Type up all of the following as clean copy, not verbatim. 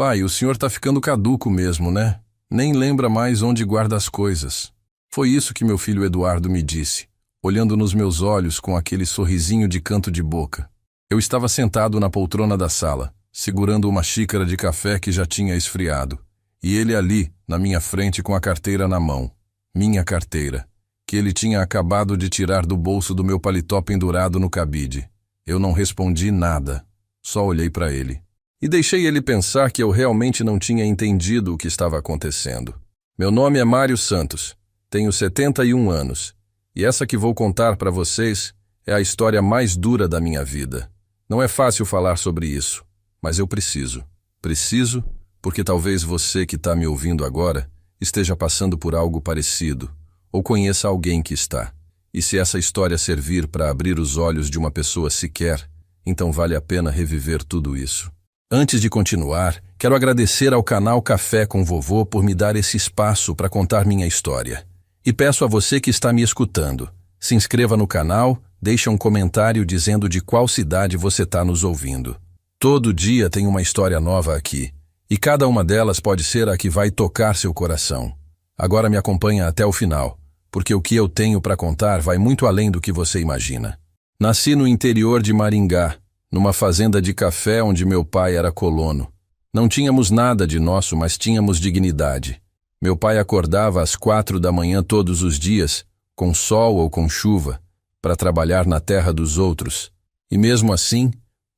Pai, o senhor tá ficando caduco mesmo, né? Nem lembra mais onde guarda as coisas. Foi isso que meu filho Eduardo me disse, olhando nos meus olhos com aquele sorrisinho de canto de boca. Eu estava sentado na poltrona da sala, segurando uma xícara de café que já tinha esfriado, e ele ali, na minha frente com a carteira na mão. Minha carteira, que ele tinha acabado de tirar do bolso do meu paletó pendurado no cabide. Eu não respondi nada, só olhei para ele. E deixei ele pensar que eu realmente não tinha entendido o que estava acontecendo. Meu nome é Mário Santos, tenho 71 anos, e essa que vou contar para vocês é a história mais dura da minha vida. Não é fácil falar sobre isso, mas eu preciso. Preciso porque talvez você que está me ouvindo agora esteja passando por algo parecido, ou conheça alguém que está. E se essa história servir para abrir os olhos de uma pessoa sequer, então vale a pena reviver tudo isso. Antes de continuar, quero agradecer ao canal Café com Vovô por me dar esse espaço para contar minha história. E peço a você que está me escutando, se inscreva no canal, deixe um comentário dizendo de qual cidade você está nos ouvindo. Todo dia tem uma história nova aqui, e cada uma delas pode ser a que vai tocar seu coração. Agora me acompanha até o final, porque o que eu tenho para contar vai muito além do que você imagina. Nasci no interior de Maringá, numa fazenda de café onde meu pai era colono. Não tínhamos nada de nosso, mas tínhamos dignidade. Meu pai acordava às 4 da manhã todos os dias, com sol ou com chuva, para trabalhar na terra dos outros. E mesmo assim,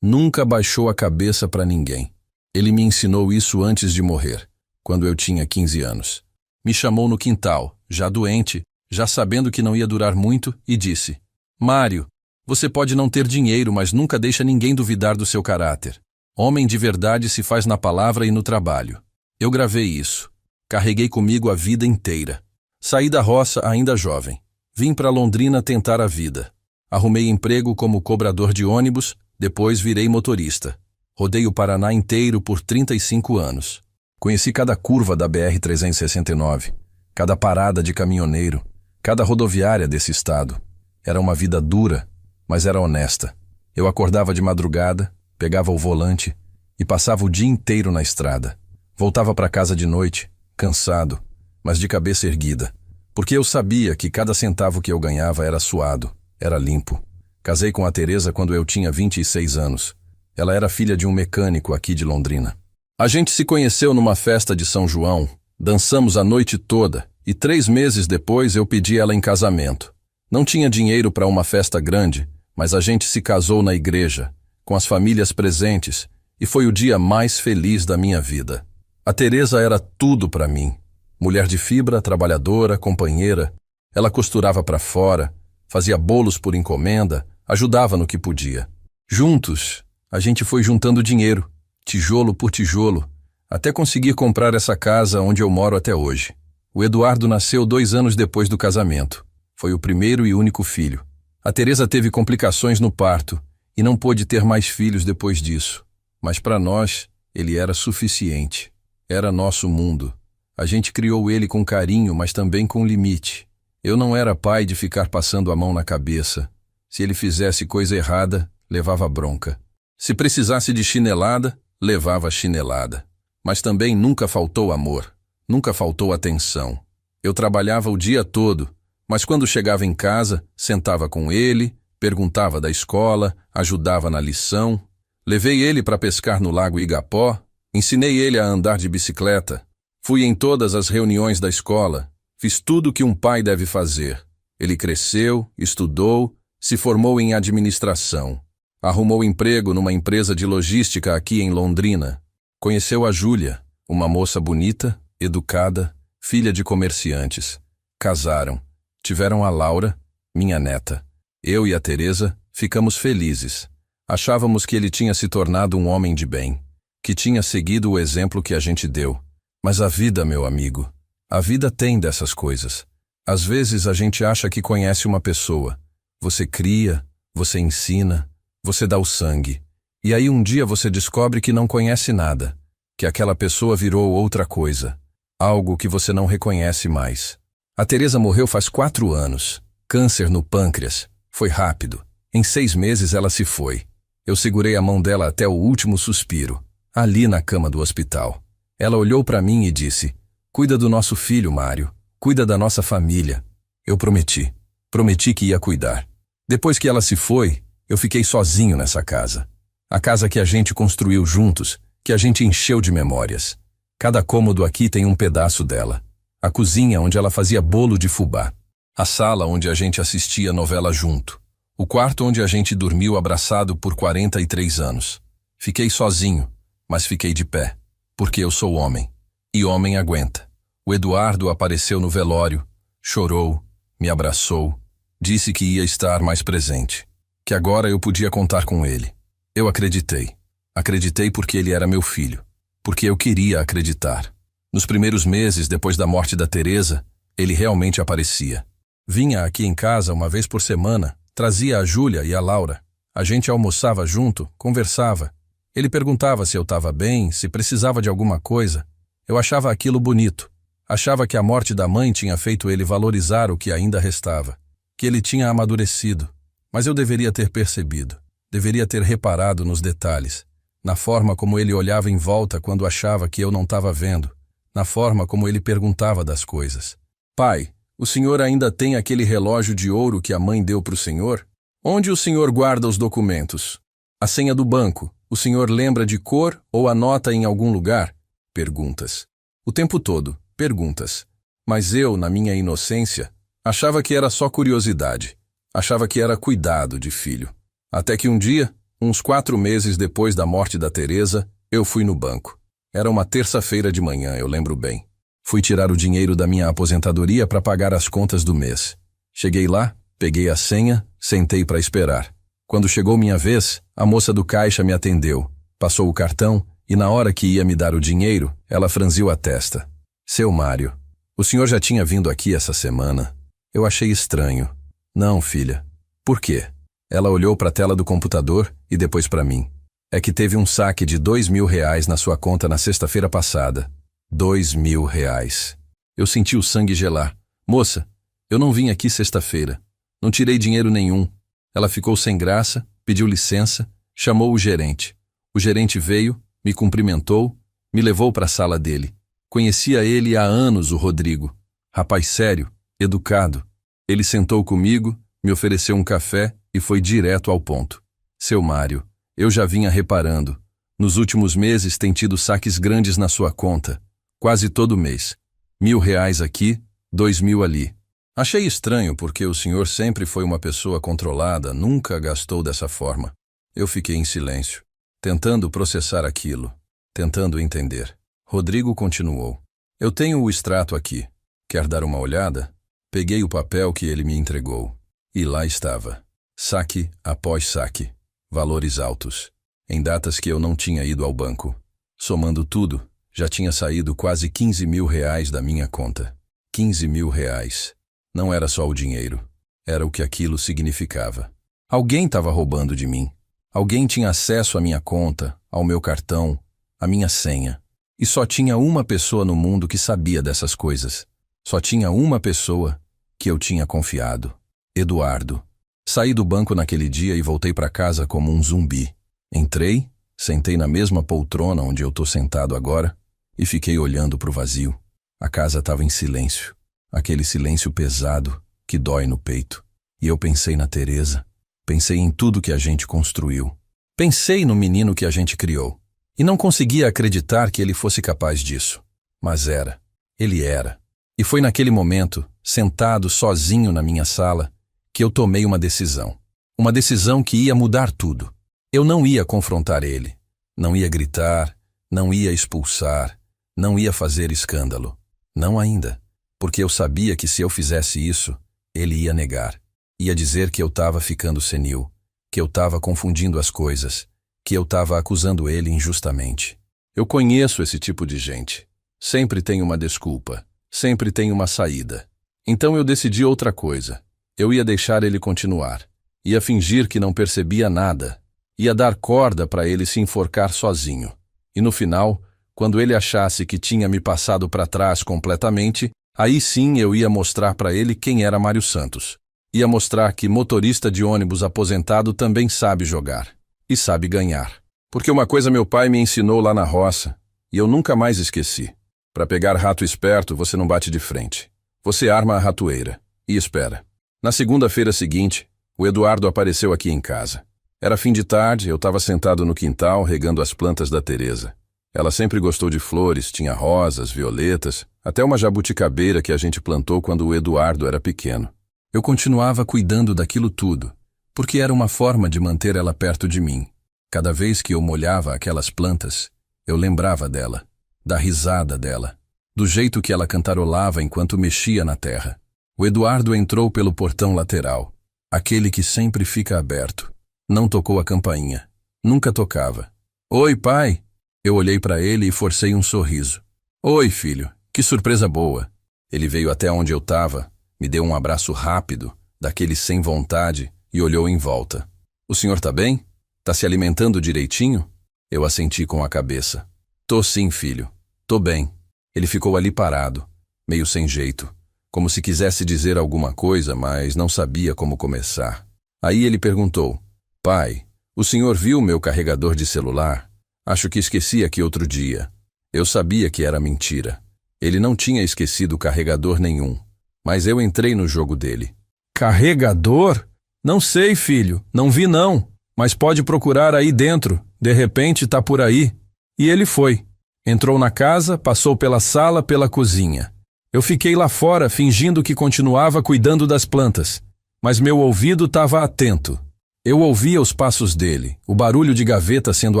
nunca baixou a cabeça para ninguém. Ele me ensinou isso antes de morrer, quando eu tinha 15 anos. Me chamou no quintal, já doente, já sabendo que não ia durar muito, e disse: Mário, você pode não ter dinheiro, mas nunca deixa ninguém duvidar do seu caráter. Homem de verdade se faz na palavra e no trabalho. Eu gravei isso. Carreguei comigo a vida inteira. Saí da roça ainda jovem. Vim para Londrina tentar a vida. Arrumei emprego como cobrador de ônibus, depois virei motorista. Rodei o Paraná inteiro por 35 anos. Conheci cada curva da BR-369, cada parada de caminhoneiro, cada rodoviária desse estado. Era uma vida dura, mas era honesta. Eu acordava de madrugada, pegava o volante e passava o dia inteiro na estrada. Voltava para casa de noite, cansado, mas de cabeça erguida, porque eu sabia que cada centavo que eu ganhava era suado, era limpo. Casei com a Teresa quando eu tinha 26 anos. Ela era filha de um mecânico aqui de Londrina. A gente se conheceu numa festa de São João, dançamos a noite toda e 3 meses depois eu pedi ela em casamento. Não tinha dinheiro para uma festa grande, mas a gente se casou na igreja, com as famílias presentes, e foi o dia mais feliz da minha vida. A Teresa era tudo para mim. Mulher de fibra, trabalhadora, companheira. Ela costurava para fora, fazia bolos por encomenda, ajudava no que podia. Juntos, a gente foi juntando dinheiro, tijolo por tijolo, até conseguir comprar essa casa onde eu moro até hoje. O Eduardo nasceu 2 anos depois do casamento. Foi o primeiro e único filho. A Teresa teve complicações no parto e não pôde ter mais filhos depois disso. Mas para nós, ele era suficiente. Era nosso mundo. A gente criou ele com carinho, mas também com limite. Eu não era pai de ficar passando a mão na cabeça. Se ele fizesse coisa errada, levava bronca. Se precisasse de chinelada, levava chinelada. Mas também nunca faltou amor. Nunca faltou atenção. Eu trabalhava o dia todo, mas quando chegava em casa, sentava com ele, perguntava da escola, ajudava na lição. Levei ele para pescar no Lago Igapó, ensinei ele a andar de bicicleta. Fui em todas as reuniões da escola, fiz tudo o que um pai deve fazer. Ele cresceu, estudou, se formou em administração. Arrumou emprego numa empresa de logística aqui em Londrina. Conheceu a Júlia, uma moça bonita, educada, filha de comerciantes. Casaram. Tiveram a Laura, minha neta. Eu e a Teresa ficamos felizes. Achávamos que ele tinha se tornado um homem de bem, que tinha seguido o exemplo que a gente deu. Mas a vida, meu amigo, a vida tem dessas coisas. Às vezes a gente acha que conhece uma pessoa. Você cria, você ensina, você dá o sangue. E aí um dia você descobre que não conhece nada, que aquela pessoa virou outra coisa, algo que você não reconhece mais. A Teresa morreu faz 4 anos. Câncer no pâncreas. Foi rápido. Em 6 meses ela se foi. Eu segurei a mão dela até o último suspiro. ali na cama do hospital. Ela olhou para mim e disse: "Cuida do nosso filho, Mário. Cuida da nossa família." Eu prometi. Prometi que ia cuidar. Depois que ela se foi, eu fiquei sozinho nessa casa. A casa que a gente construiu juntos, que a gente encheu de memórias. Cada cômodo aqui tem um pedaço dela. A cozinha onde ela fazia bolo de fubá. A sala onde a gente assistia novela junto. O quarto onde a gente dormiu abraçado por 43 anos. Fiquei sozinho, mas fiquei de pé, porque eu sou homem. E homem aguenta. O Eduardo apareceu no velório, chorou, me abraçou, disse que ia estar mais presente, que agora eu podia contar com ele. Eu acreditei. Acreditei porque ele era meu filho, porque eu queria acreditar. Nos primeiros meses depois da morte da Teresa, ele realmente aparecia. Vinha aqui em casa uma vez por semana, trazia a Júlia e a Laura. A gente almoçava junto, conversava. Ele perguntava se eu estava bem, se precisava de alguma coisa. Eu achava aquilo bonito. Achava que a morte da mãe tinha feito ele valorizar o que ainda restava, que ele tinha amadurecido. Mas eu deveria ter percebido, deveria ter reparado nos detalhes, na forma como ele olhava em volta quando achava que eu não estava vendo, na forma como ele perguntava das coisas. "Pai, o senhor ainda tem aquele relógio de ouro que a mãe deu para o senhor? Onde o senhor guarda os documentos? A senha do banco, o senhor lembra de cor ou anota em algum lugar?" Perguntas. O tempo todo, perguntas. Mas eu, na minha inocência, achava que era só curiosidade. Achava que era cuidado de filho. Até que um dia, uns 4 meses depois da morte da Teresa, eu fui no banco. Era uma terça-feira de manhã, eu lembro bem. Fui tirar o dinheiro da minha aposentadoria para pagar as contas do mês. Cheguei lá, peguei a senha, sentei para esperar. Quando chegou minha vez, a moça do caixa me atendeu, passou o cartão e na hora que ia me dar o dinheiro, ela franziu a testa. "Seu Mário, o senhor já tinha vindo aqui essa semana?" Eu achei estranho. "Não, filha." "Por quê?" Ela olhou para a tela do computador e depois para mim. "É que teve um saque de R$ 2.000 na sua conta na sexta-feira passada." R$ 2.000. Eu senti o sangue gelar. "Moça, eu não vim aqui sexta-feira. Não tirei dinheiro nenhum." Ela ficou sem graça, pediu licença, chamou o gerente. O gerente veio, me cumprimentou, me levou para a sala dele. Conhecia ele há anos, o Rodrigo. Rapaz sério, educado. Ele sentou comigo, me ofereceu um café e foi direto ao ponto. "Seu Mário, eu já vinha reparando. Nos últimos meses tem tido saques grandes na sua conta. Quase todo mês. R$ 1.000 aqui, 2.000 ali. Achei estranho porque o senhor sempre foi uma pessoa controlada, nunca gastou dessa forma." Eu fiquei em silêncio, tentando processar aquilo, tentando entender. Rodrigo continuou. "Eu tenho o extrato aqui. Quer dar uma olhada?" Peguei o papel que ele me entregou. E lá estava. Saque após saque. Valores altos. Em datas que eu não tinha ido ao banco. Somando tudo, já tinha saído quase R$ 15.000 da minha conta. R$ 15.000. Não era só o dinheiro. Era o que aquilo significava. Alguém estava roubando de mim. Alguém tinha acesso à minha conta, ao meu cartão, à minha senha. E só tinha uma pessoa no mundo que sabia dessas coisas. Só tinha uma pessoa que eu tinha confiado. Eduardo. Saí do banco naquele dia e voltei para casa como um zumbi. Entrei, sentei na mesma poltrona onde eu estou sentado agora e fiquei olhando para o vazio. A casa estava em silêncio. Aquele silêncio pesado que dói no peito. E eu pensei na Teresa. Pensei em tudo que a gente construiu. Pensei no menino que a gente criou. E não conseguia acreditar que ele fosse capaz disso. Mas era. Ele era. E foi naquele momento, sentado sozinho na minha sala, que eu tomei uma decisão. Uma decisão que ia mudar tudo. Eu não ia confrontar ele. Não ia gritar, não ia expulsar, não ia fazer escândalo. Não ainda. Porque eu sabia que se eu fizesse isso, ele ia negar. Ia dizer que eu estava ficando senil, que eu estava confundindo as coisas, que eu estava acusando ele injustamente. Eu conheço esse tipo de gente. Sempre tem uma desculpa, sempre tem uma saída. Então eu decidi outra coisa. Eu ia deixar ele continuar. Ia fingir que não percebia nada. Ia dar corda para ele se enforcar sozinho. E no final, quando ele achasse que tinha me passado para trás completamente, aí sim eu ia mostrar para ele quem era Mário Santos. Ia mostrar que motorista de ônibus aposentado também sabe jogar. E sabe ganhar. Porque uma coisa meu pai me ensinou lá na roça, e eu nunca mais esqueci. Para pegar rato esperto, você não bate de frente. Você arma a ratoeira e espera. Na segunda-feira seguinte, o Eduardo apareceu aqui em casa. Era fim de tarde, eu estava sentado no quintal regando as plantas da Teresa. Ela sempre gostou de flores, tinha rosas, violetas, até uma jabuticabeira que a gente plantou quando o Eduardo era pequeno. Eu continuava cuidando daquilo tudo, porque era uma forma de manter ela perto de mim. Cada vez que eu molhava aquelas plantas, eu lembrava dela, da risada dela, do jeito que ela cantarolava enquanto mexia na terra. O Eduardo entrou pelo portão lateral, aquele que sempre fica aberto. Não tocou a campainha. Nunca tocava. Oi, pai! Eu olhei para ele e forcei um sorriso. Oi, filho, que surpresa boa. Ele veio até onde eu estava, me deu um abraço rápido, daquele sem vontade, e olhou em volta. O senhor tá bem? Tá se alimentando direitinho? Eu assenti com a cabeça. Tô sim, filho. Tô bem. Ele ficou ali parado, meio sem jeito, como se quisesse dizer alguma coisa, mas não sabia como começar. Aí ele perguntou: pai, o senhor viu meu carregador de celular? Acho que esqueci aqui outro dia. Eu sabia que era mentira. Ele não tinha esquecido carregador nenhum, mas eu entrei no jogo dele. Carregador? Não sei, filho, não vi não, mas pode procurar aí dentro, de repente tá por aí. E ele foi. Entrou na casa, passou pela sala, pela cozinha. Eu fiquei lá fora fingindo que continuava cuidando das plantas, mas meu ouvido estava atento. Eu ouvia os passos dele, o barulho de gaveta sendo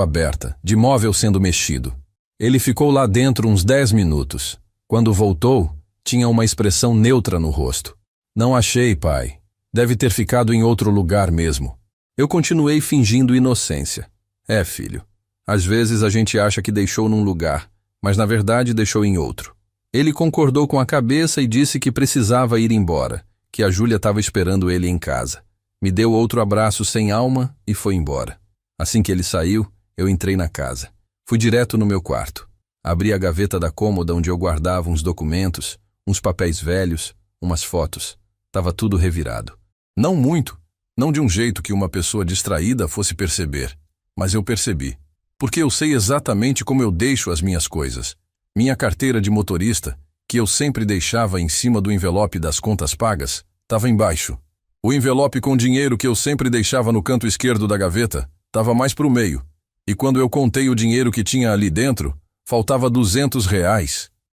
aberta, de móvel sendo mexido. Ele ficou lá dentro uns 10 minutos. Quando voltou, tinha uma expressão neutra no rosto. Não achei, pai. Deve ter ficado em outro lugar mesmo. Eu continuei fingindo inocência. É, filho. Às vezes a gente acha que deixou num lugar, mas na verdade deixou em outro. Ele concordou com a cabeça e disse que precisava ir embora, que a Júlia estava esperando ele em casa. Me deu outro abraço sem alma e foi embora. Assim que ele saiu, eu entrei na casa. Fui direto no meu quarto. Abri a gaveta da cômoda onde eu guardava uns documentos, uns papéis velhos, umas fotos. Tava tudo revirado. Não muito, não de um jeito que uma pessoa distraída fosse perceber, mas eu percebi. Porque eu sei exatamente como eu deixo as minhas coisas. Minha carteira de motorista, que eu sempre deixava em cima do envelope das contas pagas, estava embaixo. O envelope com dinheiro que eu sempre deixava no canto esquerdo da gaveta estava mais para o meio. E quando eu contei o dinheiro que tinha ali dentro, faltava R$ 200. R$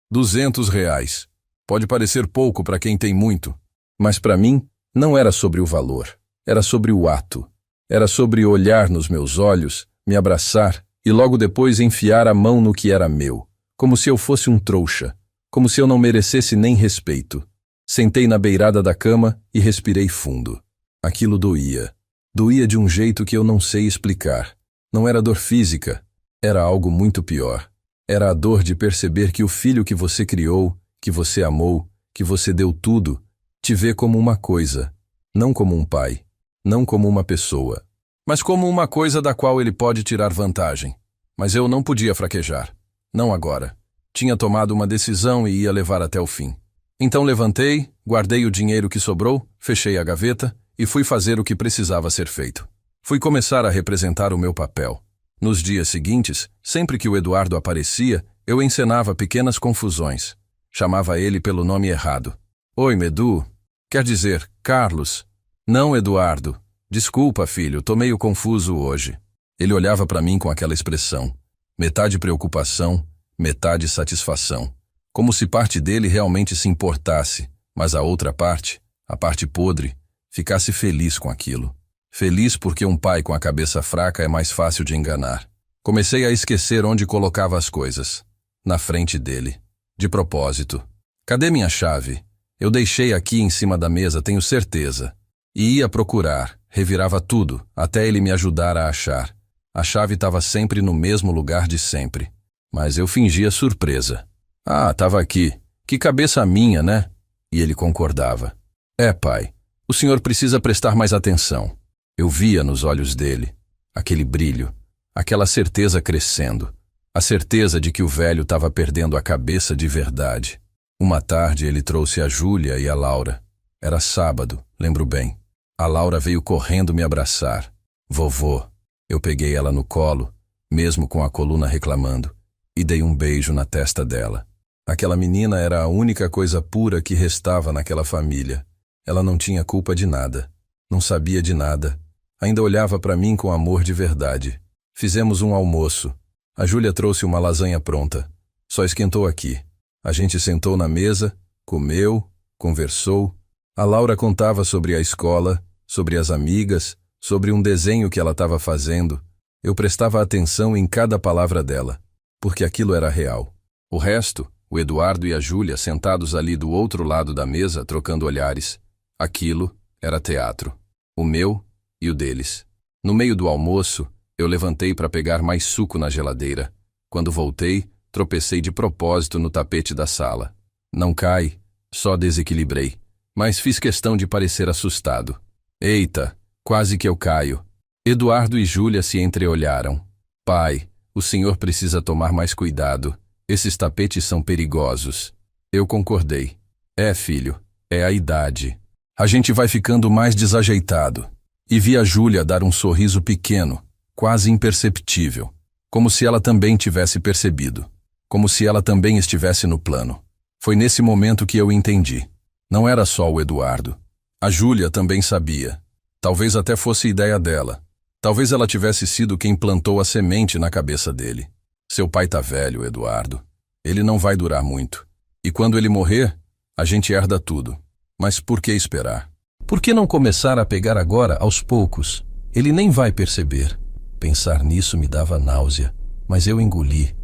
200. Pode parecer pouco para quem tem muito, mas para mim não era sobre o valor. Era sobre o ato. Era sobre olhar nos meus olhos, me abraçar e logo depois enfiar a mão no que era meu, como se eu fosse um trouxa, como se eu não merecesse nem respeito. Sentei na beirada da cama e respirei fundo. Aquilo doía. Doía de um jeito que eu não sei explicar. Não era dor física, era algo muito pior. Era a dor de perceber que o filho que você criou, que você amou, que você deu tudo, te vê como uma coisa, não como um pai, não como uma pessoa, mas como uma coisa da qual ele pode tirar vantagem. Mas eu não podia fraquejar. Não agora. Tinha tomado uma decisão e ia levar até o fim. Então levantei, guardei o dinheiro que sobrou, fechei a gaveta e fui fazer o que precisava ser feito. Fui começar a representar o meu papel. Nos dias seguintes, sempre que o Eduardo aparecia, eu encenava pequenas confusões. Chamava ele pelo nome errado. Oi, Medu. Quer dizer, Carlos. Não, Eduardo. Desculpa, filho, tô meio confuso hoje. Ele olhava para mim com aquela expressão. Metade preocupação, metade satisfação. Como se parte dele realmente se importasse, mas a outra parte, a parte podre, ficasse feliz com aquilo. Feliz porque um pai com a cabeça fraca é mais fácil de enganar. Comecei a esquecer onde colocava as coisas. Na frente dele. De propósito. Cadê minha chave? Eu deixei aqui em cima da mesa, tenho certeza. E ia procurar, revirava tudo, até ele me ajudar a achar. A chave estava sempre no mesmo lugar de sempre. Mas eu fingia surpresa. Ah, estava aqui. Que cabeça minha, né? E ele concordava. É, pai, o senhor precisa prestar mais atenção. Eu via nos olhos dele aquele brilho, aquela certeza crescendo, a certeza de que o velho estava perdendo a cabeça de verdade. Uma tarde ele trouxe a Júlia e a Laura. Era sábado, lembro bem. A Laura veio correndo me abraçar. Vovô. Eu peguei ela no colo, mesmo com a coluna reclamando, e dei um beijo na testa dela. Aquela menina era a única coisa pura que restava naquela família. Ela não tinha culpa de nada, não sabia de nada, ainda olhava para mim com amor de verdade. Fizemos um almoço. A Júlia trouxe uma lasanha pronta. Só esquentou aqui. A gente sentou na mesa, comeu, conversou. A Laura contava sobre a escola, sobre as amigas, sobre um desenho que ela estava fazendo. Eu prestava atenção em cada palavra dela, porque aquilo era real. O resto, o Eduardo e a Júlia sentados ali do outro lado da mesa, trocando olhares. Aquilo era teatro. O meu e o deles. No meio do almoço, eu levantei para pegar mais suco na geladeira. Quando voltei, tropecei de propósito no tapete da sala. Não cai, só desequilibrei. Mas fiz questão de parecer assustado. Eita, quase que eu caio. Eduardo e Júlia se entreolharam. Pai, o senhor precisa tomar mais cuidado. Esses tapetes são perigosos. Eu concordei. É, filho, é a idade. A gente vai ficando mais desajeitado. E vi a Júlia dar um sorriso pequeno, quase imperceptível, como se ela também tivesse percebido, como se ela também estivesse no plano. Foi nesse momento que eu entendi. Não era só o Eduardo. A Júlia também sabia. Talvez até fosse ideia dela. Talvez ela tivesse sido quem plantou a semente na cabeça dele. Seu pai tá velho, Eduardo. Ele não vai durar muito. E quando ele morrer, a gente herda tudo. Mas por que esperar? Por que não começar a pegar agora, aos poucos? Ele nem vai perceber. Pensar nisso me dava náusea, mas eu engoli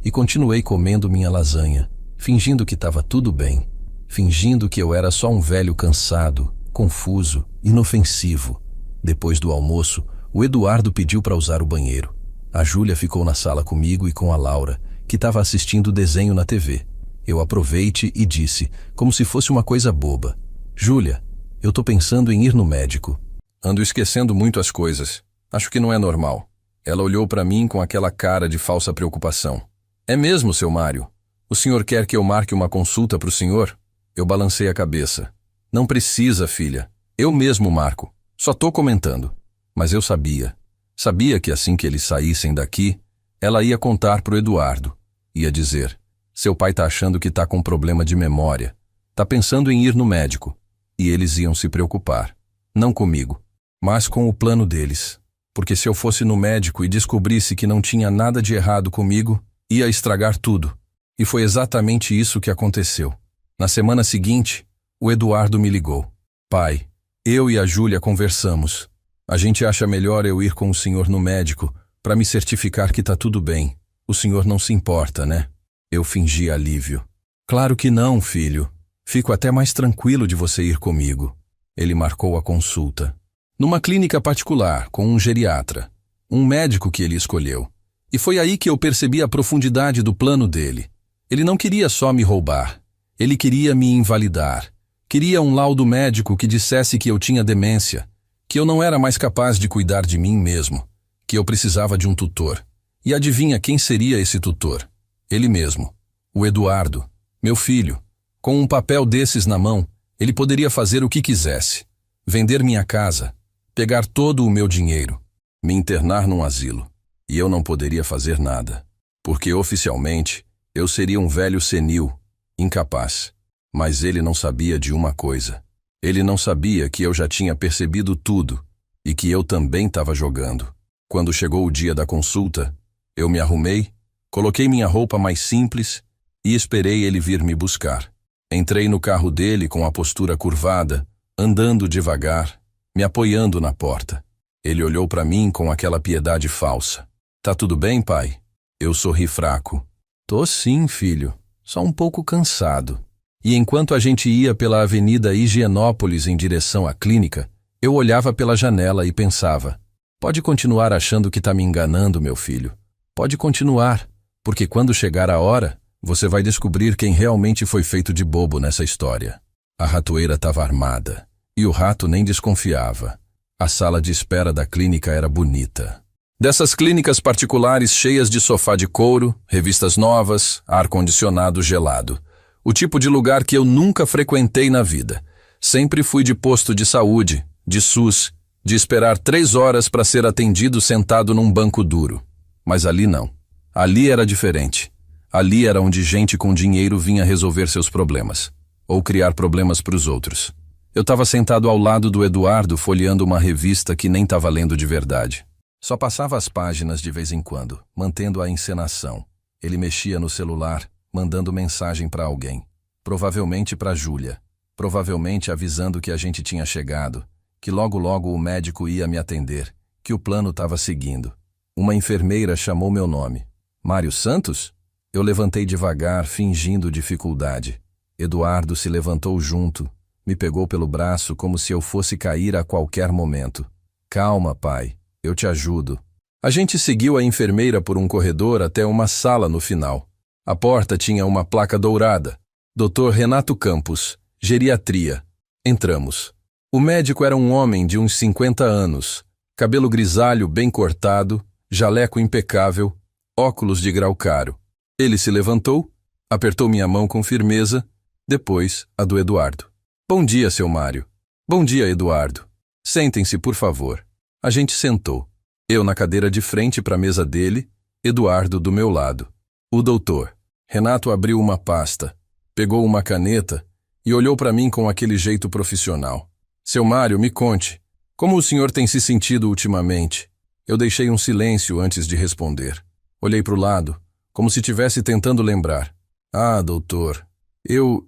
e continuei comendo minha lasanha, fingindo que estava tudo bem, fingindo que eu era só um velho cansado, confuso, inofensivo. Depois do almoço, o Eduardo pediu para usar o banheiro. A Júlia ficou na sala comigo e com a Laura, que estava assistindo o desenho na TV. Eu aproveitei e disse, como se fosse uma coisa boba: Júlia, eu tô pensando em ir no médico. Ando esquecendo muito as coisas. Acho que não é normal. Ela olhou para mim com aquela cara de falsa preocupação. É mesmo, seu Mário? O senhor quer que eu marque uma consulta para o senhor? Eu balancei a cabeça. Não precisa, filha. Eu mesmo marco. Só tô comentando. Mas eu sabia. Sabia que assim que eles saíssem daqui, ela ia contar pro Eduardo. Ia dizer, seu pai tá achando que tá com problema de memória. Tá pensando em ir no médico. E eles iam se preocupar. Não comigo, mas com o plano deles. Porque se eu fosse no médico e descobrisse que não tinha nada de errado comigo, ia estragar tudo. E foi exatamente isso que aconteceu. Na semana seguinte, o Eduardo me ligou. Pai, eu e a Júlia conversamos. A gente acha melhor eu ir com o senhor no médico para me certificar que tá tudo bem. O senhor não se importa, né? Eu fingi alívio. Claro que não, filho. Fico até mais tranquilo de você ir comigo. Ele marcou a consulta. Numa clínica particular, com um geriatra. Um médico que ele escolheu. E foi aí que eu percebi a profundidade do plano dele. Ele não queria só me roubar. Ele queria me invalidar. Queria um laudo médico que dissesse que eu tinha demência, que eu não era mais capaz de cuidar de mim mesmo, que eu precisava de um tutor. E adivinha quem seria esse tutor? Ele mesmo. O Eduardo, meu filho. Com um papel desses na mão, ele poderia fazer o que quisesse. Vender minha casa, pegar todo o meu dinheiro, me internar num asilo. E eu não poderia fazer nada, porque oficialmente eu seria um velho senil, incapaz. Mas ele não sabia de uma coisa. Ele não sabia que eu já tinha percebido tudo e que eu também estava jogando. Quando chegou o dia da consulta, eu me arrumei, coloquei minha roupa mais simples e esperei ele vir me buscar. Entrei no carro dele com a postura curvada, andando devagar, me apoiando na porta. Ele olhou para mim com aquela piedade falsa. Tá tudo bem, pai? Eu sorri fraco. Tô sim, filho. Só um pouco cansado. E enquanto a gente ia pela Avenida Higienópolis em direção à clínica, eu olhava pela janela e pensava, pode continuar achando que tá me enganando, meu filho. Pode continuar, porque quando chegar a hora, você vai descobrir quem realmente foi feito de bobo nessa história. A ratoeira estava armada, e o rato nem desconfiava. A sala de espera da clínica era bonita. Dessas clínicas particulares cheias de sofá de couro, revistas novas, ar-condicionado gelado. O tipo de lugar que eu nunca frequentei na vida. Sempre fui de posto de saúde, de SUS, de esperar 3 horas para ser atendido sentado num banco duro. Mas ali não. Ali era diferente. Ali era onde gente com dinheiro vinha resolver seus problemas. Ou criar problemas para os outros. Eu estava sentado ao lado do Eduardo folheando uma revista que nem estava lendo de verdade. Só passava as páginas de vez em quando, mantendo a encenação. Ele mexia no celular, mandando mensagem para alguém. Provavelmente para Júlia. Provavelmente avisando que a gente tinha chegado, que logo o médico ia me atender, que o plano estava seguindo. Uma enfermeira chamou meu nome. Mário Santos? Eu levantei devagar, fingindo dificuldade. Eduardo se levantou junto, me pegou pelo braço como se eu fosse cair a qualquer momento. Calma, pai, eu te ajudo. A gente seguiu a enfermeira por um corredor até uma sala no final. A porta tinha uma placa dourada. Dr. Renato Campos, geriatria. Entramos. O médico era um homem de uns 50 anos, cabelo grisalho bem cortado, jaleco impecável, óculos de grau caro. Ele se levantou, apertou minha mão com firmeza, depois a do Eduardo. Bom dia, seu Mário. Bom dia, Eduardo. Sentem-se, por favor. A gente sentou. Eu na cadeira de frente para a mesa dele, Eduardo do meu lado. O doutor. Renato abriu uma pasta, pegou uma caneta e olhou para mim com aquele jeito profissional. Seu Mário, me conte, como o senhor tem se sentido ultimamente? Eu deixei um silêncio antes de responder. Olhei para o lado, como se estivesse tentando lembrar. Ah, doutor, eu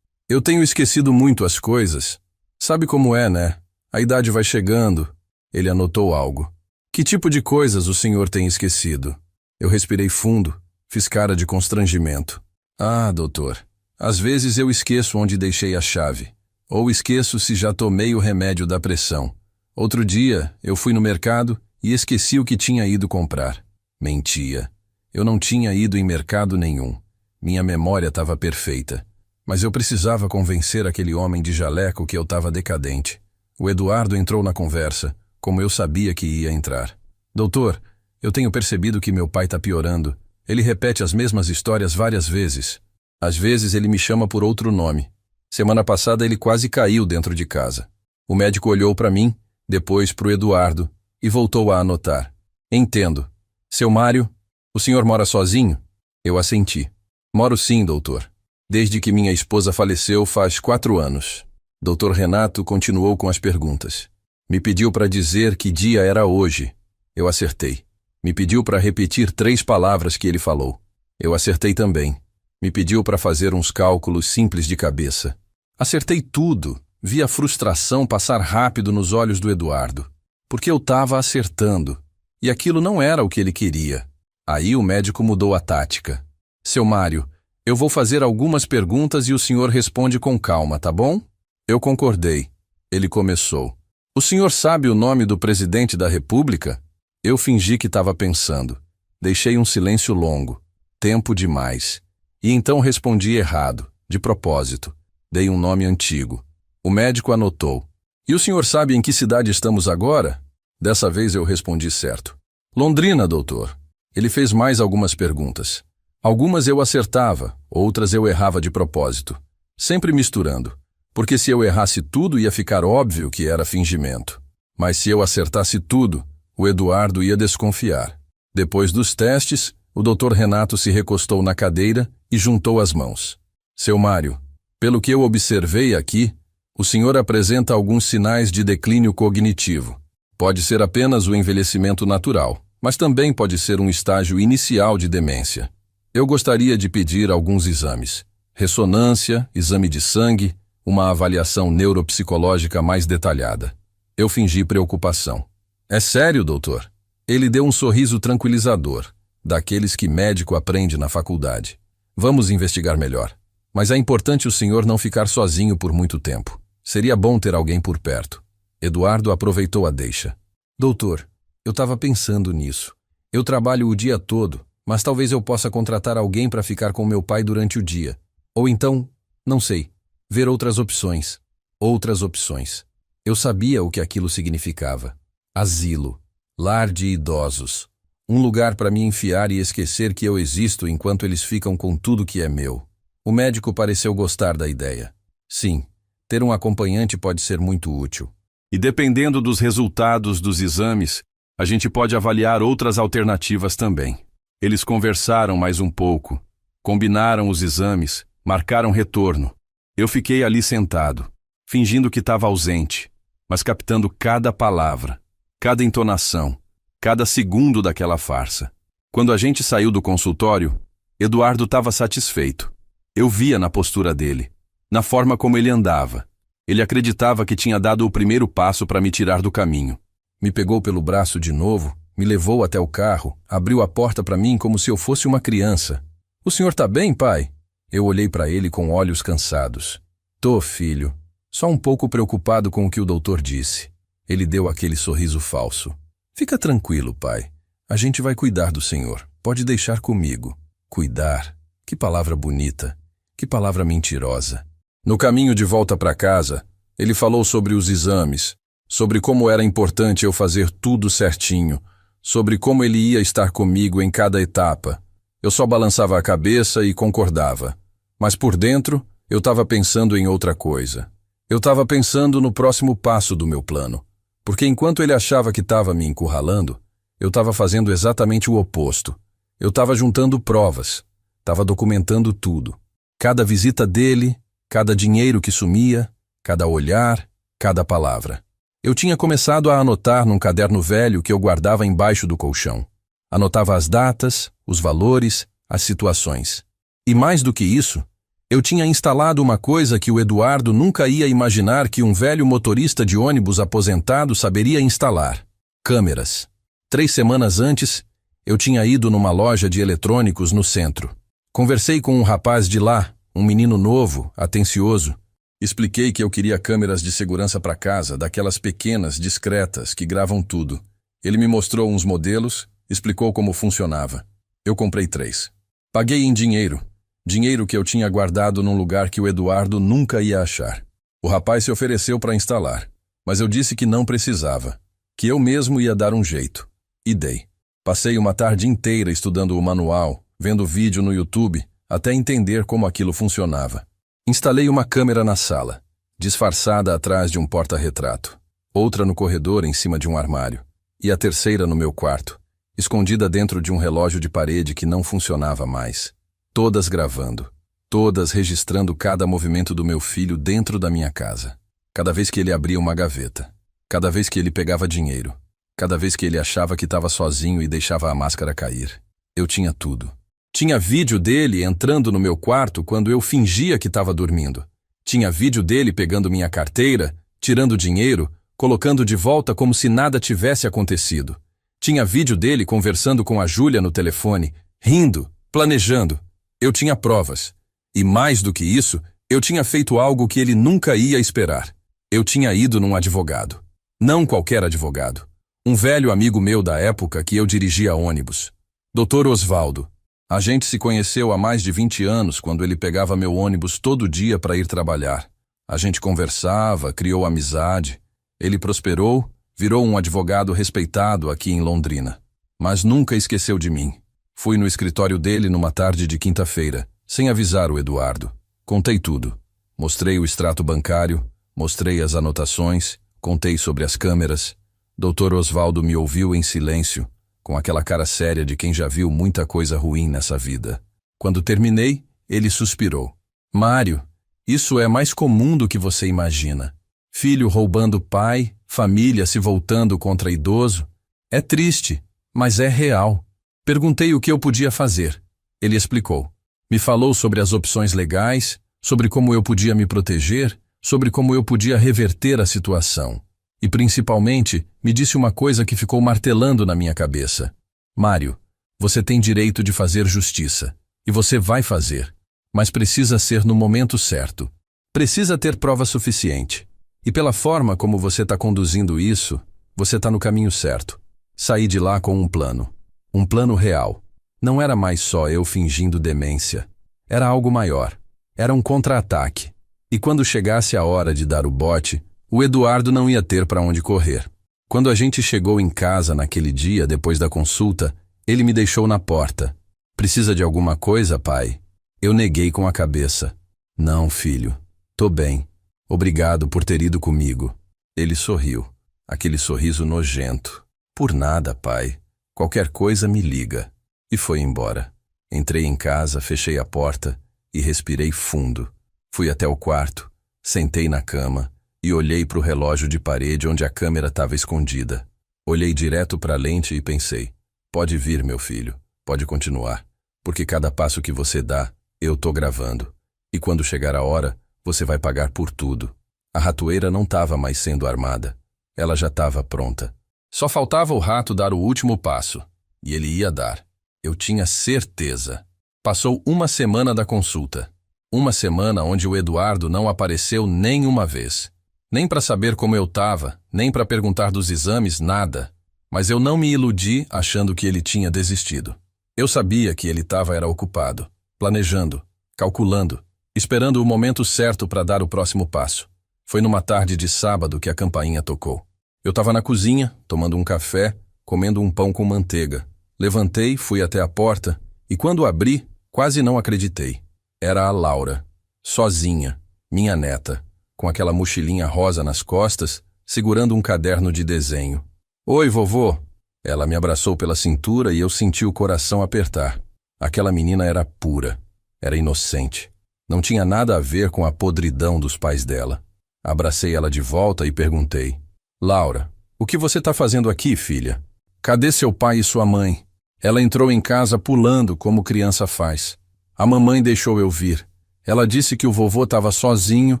tenho esquecido muito as coisas. Sabe como é, né? A idade vai chegando. Ele anotou algo. Que tipo de coisas o senhor tem esquecido? Eu respirei fundo, fiz cara de constrangimento. Ah, doutor, às vezes eu esqueço onde deixei a chave. Ou esqueço se já tomei o remédio da pressão. Outro dia, eu fui no mercado e esqueci o que tinha ido comprar. Mentia. Eu não tinha ido em mercado nenhum. Minha memória estava perfeita. Mas eu precisava convencer aquele homem de jaleco que eu estava decadente. O Eduardo entrou na conversa, como eu sabia que ia entrar. Doutor, eu tenho percebido que meu pai está piorando. Ele repete as mesmas histórias várias vezes. Às vezes ele me chama por outro nome. Semana passada ele quase caiu dentro de casa. O médico olhou para mim, depois para o Eduardo, e voltou a anotar. Entendo. Seu Mário, o senhor mora sozinho? Eu assenti. Moro sim, doutor. Desde que minha esposa faleceu faz 4 anos. Doutor Renato continuou com as perguntas. Me pediu para dizer que dia era hoje. Eu acertei. Me pediu para repetir 3 palavras que ele falou. Eu acertei também. Me pediu para fazer uns cálculos simples de cabeça. Acertei tudo. Vi a frustração passar rápido nos olhos do Eduardo. Porque eu estava acertando. E aquilo não era o que ele queria. Aí o médico mudou a tática. Seu Mário, eu vou fazer algumas perguntas e o senhor responde com calma, tá bom? Eu concordei. Ele começou. O senhor sabe o nome do presidente da República? Eu fingi que estava pensando. Deixei um silêncio longo. Tempo demais. E então respondi errado, de propósito. Dei um nome antigo. O médico anotou. E o senhor sabe em que cidade estamos agora? Dessa vez eu respondi certo. Londrina, doutor. Ele fez mais algumas perguntas. Algumas eu acertava, outras eu errava de propósito. Sempre misturando. Porque se eu errasse tudo ia ficar óbvio que era fingimento. Mas se eu acertasse tudo, o Eduardo ia desconfiar. Depois dos testes, o Dr. Renato se recostou na cadeira e juntou as mãos. Seu Mário, pelo que eu observei aqui, o senhor apresenta alguns sinais de declínio cognitivo. Pode ser apenas o envelhecimento natural, mas também pode ser um estágio inicial de demência. Eu gostaria de pedir alguns exames. Ressonância, exame de sangue, uma avaliação neuropsicológica mais detalhada. Eu fingi preocupação. É sério, doutor? Ele deu um sorriso tranquilizador, daqueles que médico aprende na faculdade. Vamos investigar melhor. Mas é importante o senhor não ficar sozinho por muito tempo. Seria bom ter alguém por perto. Eduardo aproveitou a deixa. Doutor, eu estava pensando nisso. Eu trabalho o dia todo, mas talvez eu possa contratar alguém para ficar com meu pai durante o dia. Ou então, não sei, ver outras opções. Outras opções. Eu sabia o que aquilo significava. Asilo. Lar de idosos. Um lugar para me enfiar e esquecer que eu existo enquanto eles ficam com tudo que é meu. O médico pareceu gostar da ideia. Sim, ter um acompanhante pode ser muito útil. E dependendo dos resultados dos exames, a gente pode avaliar outras alternativas também. Eles conversaram mais um pouco, combinaram os exames, marcaram retorno. Eu fiquei ali sentado, fingindo que estava ausente, mas captando cada palavra, cada entonação, cada segundo daquela farsa. Quando a gente saiu do consultório, Eduardo estava satisfeito. Eu via na postura dele, na forma como ele andava. Ele acreditava que tinha dado o primeiro passo para me tirar do caminho. Me pegou pelo braço de novo, me levou até o carro, abriu a porta para mim como se eu fosse uma criança. "O senhor tá bem, pai?" Eu olhei para ele com olhos cansados. "Tô, filho. Só um pouco preocupado com o que o doutor disse." Ele deu aquele sorriso falso. "Fica tranquilo, pai. A gente vai cuidar do senhor. Pode deixar comigo." Cuidar. Que palavra bonita. Que palavra mentirosa. No caminho de volta para casa, ele falou sobre os exames, sobre como era importante eu fazer tudo certinho, sobre como ele ia estar comigo em cada etapa. Eu só balançava a cabeça e concordava. Mas por dentro, eu estava pensando em outra coisa. Eu estava pensando no próximo passo do meu plano. Porque enquanto ele achava que estava me encurralando, eu estava fazendo exatamente o oposto. Eu estava juntando provas, estava documentando tudo. Cada visita dele, cada dinheiro que sumia, cada olhar, cada palavra. Eu tinha começado a anotar num caderno velho que eu guardava embaixo do colchão. Anotava as datas, os valores, as situações. E mais do que isso, eu tinha instalado uma coisa que o Eduardo nunca ia imaginar que um velho motorista de ônibus aposentado saberia instalar: câmeras. 3 semanas antes, eu tinha ido numa loja de eletrônicos no centro. Conversei com um rapaz de lá, um menino novo, atencioso. Expliquei que eu queria câmeras de segurança para casa, daquelas pequenas, discretas, que gravam tudo. Ele me mostrou uns modelos, explicou como funcionava. Eu comprei 3. Paguei em dinheiro. Dinheiro que eu tinha guardado num lugar que o Eduardo nunca ia achar. O rapaz se ofereceu para instalar, mas eu disse que não precisava, que eu mesmo ia dar um jeito. E dei. Passei uma tarde inteira estudando o manual, vendo vídeo no YouTube, até entender como aquilo funcionava. Instalei uma câmera na sala, disfarçada atrás de um porta-retrato, outra no corredor em cima de um armário, e a terceira no meu quarto, escondida dentro de um relógio de parede que não funcionava mais. Todas gravando, todas registrando cada movimento do meu filho dentro da minha casa. Cada vez que ele abria uma gaveta, cada vez que ele pegava dinheiro, cada vez que ele achava que estava sozinho e deixava a máscara cair. Eu tinha tudo. Tinha vídeo dele entrando no meu quarto quando eu fingia que estava dormindo. Tinha vídeo dele pegando minha carteira, tirando dinheiro, colocando de volta como se nada tivesse acontecido. Tinha vídeo dele conversando com a Júlia no telefone, rindo, planejando. Eu tinha provas. E mais do que isso, eu tinha feito algo que ele nunca ia esperar. Eu tinha ido num advogado. Não qualquer advogado. Um velho amigo meu da época que eu dirigia ônibus. Dr. Osvaldo. A gente se conheceu há mais de 20 anos quando ele pegava meu ônibus todo dia para ir trabalhar. A gente conversava, criou amizade. Ele prosperou, virou um advogado respeitado aqui em Londrina. Mas nunca esqueceu de mim. Fui no escritório dele numa tarde de quinta-feira, sem avisar o Eduardo. Contei tudo. Mostrei o extrato bancário, mostrei as anotações, contei sobre as câmeras. Dr. Osvaldo me ouviu em silêncio, com aquela cara séria de quem já viu muita coisa ruim nessa vida. Quando terminei, ele suspirou. "Mário, isso é mais comum do que você imagina. Filho roubando pai, família se voltando contra idoso. É triste, mas é real." Perguntei o que eu podia fazer. Ele explicou. Me falou sobre as opções legais, sobre como eu podia me proteger, sobre como eu podia reverter a situação. E, principalmente, me disse uma coisa que ficou martelando na minha cabeça. "Mário, você tem direito de fazer justiça. E você vai fazer. Mas precisa ser no momento certo. Precisa ter prova suficiente. E pela forma como você está conduzindo isso, você está no caminho certo." Saí de lá com um plano. Um plano real. Não era mais só eu fingindo demência. Era algo maior. Era um contra-ataque. E quando chegasse a hora de dar o bote, o Eduardo não ia ter para onde correr. Quando a gente chegou em casa naquele dia, depois da consulta, ele me deixou na porta. "Precisa de alguma coisa, pai?" Eu neguei com a cabeça. "Não, filho. Tô bem. Obrigado por ter ido comigo." Ele sorriu. Aquele sorriso nojento. "Por nada, pai. Qualquer coisa me liga." e foi embora. Entrei em casa, fechei a porta e respirei fundo. Fui até o quarto, sentei na cama e olhei para o relógio de parede onde a câmera estava escondida. Olhei direto para a lente e pensei: pode vir, meu filho, pode continuar, porque cada passo que você dá, eu tô gravando. E quando chegar a hora, você vai pagar por tudo. A ratoeira não estava mais sendo armada. Ela já estava pronta. Só faltava o rato dar o último passo. E ele ia dar. Eu tinha certeza. Passou uma semana da consulta. Uma semana onde o Eduardo não apareceu nem uma vez. Nem para saber como eu estava, nem para perguntar dos exames, nada. Mas eu não me iludi achando que ele tinha desistido. Eu sabia que ele era ocupado, planejando, calculando, esperando o momento certo para dar o próximo passo. Foi numa tarde de sábado que a campainha tocou. Eu estava na cozinha, tomando um café, comendo um pão com manteiga. Levantei, fui até a porta e quando abri, quase não acreditei. Era a Laura, sozinha, minha neta, com aquela mochilinha rosa nas costas, segurando um caderno de desenho. Oi, vovô! Ela me abraçou pela cintura e eu senti o coração apertar. Aquela menina era pura, era inocente. Não tinha nada a ver com a podridão dos pais dela. Abracei ela de volta e perguntei: Laura, o que você está fazendo aqui, filha? Cadê seu pai e sua mãe? Ela entrou em casa pulando como criança faz. A mamãe deixou eu vir. Ela disse que o vovô estava sozinho